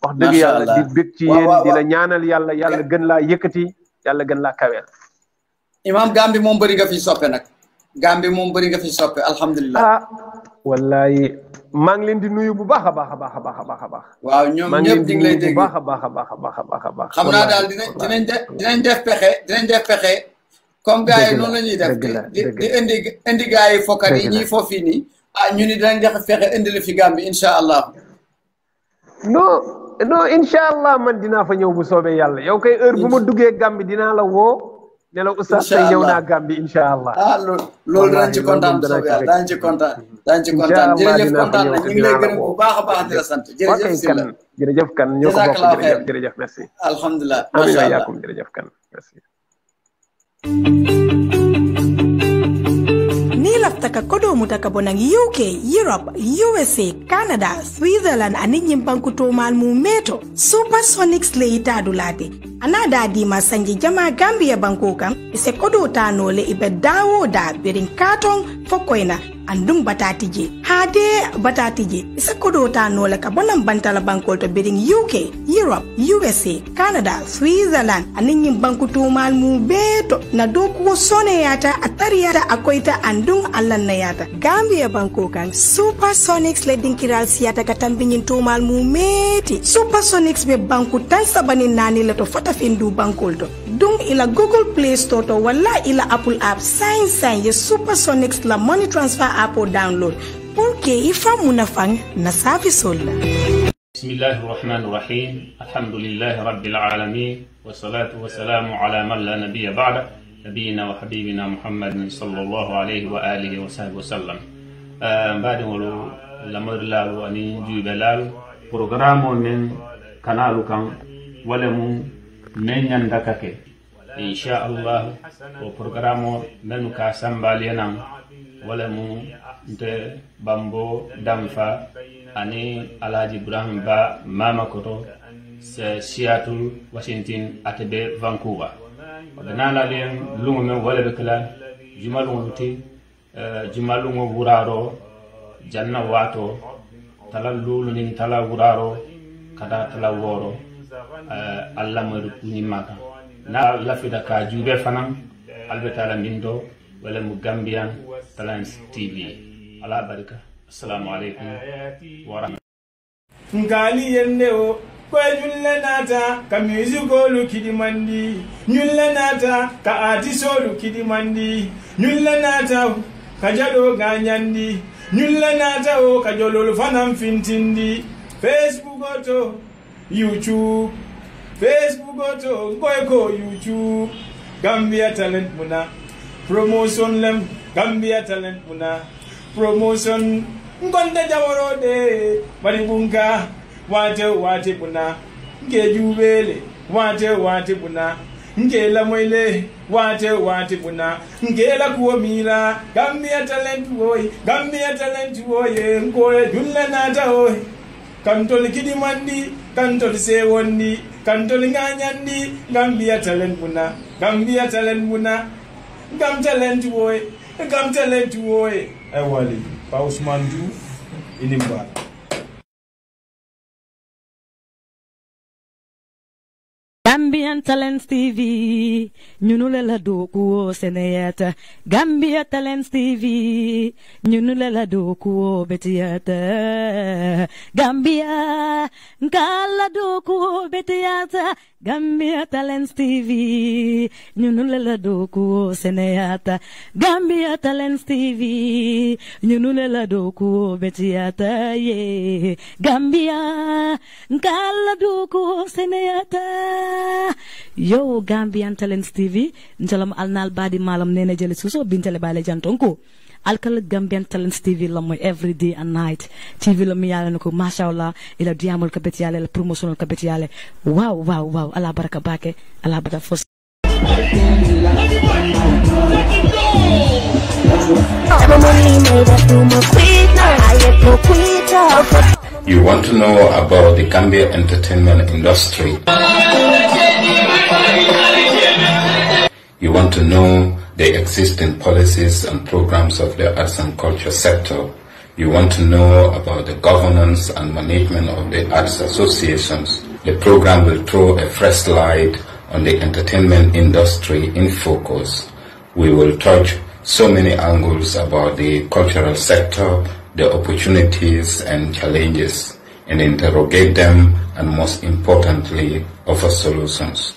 wax dëgg yàlla di bëgg ci yéen di la ñaanal yàlla gën laa yëkkati yàlla gën laa kaweel imam Gambi moom bëri nga fi soppe nag Gambi moom bëri nga fi soppe alhamdulilah wallahi maa ngi leen di nuyu bu baax a baax waaw ñoom ñëpp di ngi lay dégg bu baax a baax xam naa daal dinañ def pexe comme gars yi noonu la ñuy def di indi gars yi fokkat yi ñii foofu nii ñu ni dinañ def fexe indi la fi Gambi incha allah non incha allah man dinaa fa ñëw bu soobee yàlla yow kay heure bu ma duggee Gambi dinaa la woo ne la oustaz tey ñëw naa Gambi incha allah loolu danañ ci kontaan bu soobee yàlla danañ ci kontaan jërëjëf kontaan na ñu ngi lay gërëm bu baax a baax di la sant jërëjëf kan ñoo ko bokk jërëjëf merci alhamdulilah amiin wa yaakum jërëjëf kan merci ni laftaka kodo mutaka bonang UK, Europe, USA, Canada, Switzerland ani nyimbanku tomal mu meto. Supersonics le itadulate. Anada di masanji jama Gambia banko kam ise kodo tano le ibe dawo da birin karton fokoina andum batatije. Hade batatije ise kodo tano le kabonam bantala banko to birin UK, Europe, USA, Canada, Switzerland ani nyimbanku tomal mu beto na doku sone yata atariata akoita andum allanna yata. Gambia banko kan Supersonics le dinkiral siyata katambinyin tomal mu meti. Supersonics be banku tan sabani nani le to fota findu bankol to dung ila Google Play Store to wala ila Apple app sign ye Supersonics la money transfer app o download pour que ifa munafang na service la. Bismillahir Rahmanir Rahim. Alhamdulillahi Rabbil Alamin wassalatu wassalamu ala man la nabiyya ba'da nabiyina wa habibina Muhammadin sallallahu alayhi wa alihi wa sahbihi wa sallam. Mbadi wolo lamar lalu ani jube lalu programme men kanalu kan wala mu men kake insha Allah o programme men ka sambal yanan wala mu nte bambo damfa ani Alhaji Ibrahim Ba mama koto Seattle Washington atebe Vancouver danala len lungu men wala be kala jumalungu wuraro janna wato talallulu ni tala wuraro kada tala woro Allah mo ni maka na lafida ka jube fanan albetala mindo wala mu Gambian Talents TV ala barika assalamu alaikum wa rahmatullahi ngali yende o ko nyulle nata ka musicolu kidimandi nyulle nata ka artisolu kidimandi nyulle nata ka jado ganyandi nyulle nata o ka jolol fanan fintindi Facebook to YouTube ko YouTube Gambia Talent Muna promotion lem Gambia Talent Muna promotion ngonde jaworode bari bunga wate buna ngejubele wate buna ngela moyle wate buna ngela kuomira Gambia talent boy ngoye julle nata oy kantol kidimandi kantol sewondi kantol nganyandi Gambia talent buna gam talent boy ay wali Pa Ousmane Diouf inimba Gambian Talents TV, nyunulela dokuo seneyata. Gambia Talents TV, nyunulela dokuo betiyata. Gambia, nkala dokuo betiyata. Gambia Talents TV, nyunulela dokuo seneyata. Gambia Talents TV, nyunulela dokuo betiyata. Yeah. Gambia, nkala dokuo seneyata. Yo Gambian Talents TV njalam alnal badi malam nene jeli suso bintale bale jantonko alkal Gambian Talents TV la moy every day and night TV la mi yalla nako mashallah ila diamol kabet yalla la promotional kabet yalla wow ala baraka bake ala bada fos You want to know about the Gambia entertainment industry? You want to know the existing policies and programs of the arts and culture sector? You want to know about the governance and management of the arts associations? The program will throw a fresh light on the entertainment industry in focus. We will touch so many angles about the cultural sector, the opportunities and challenges, and interrogate them, and most importantly, offer solutions.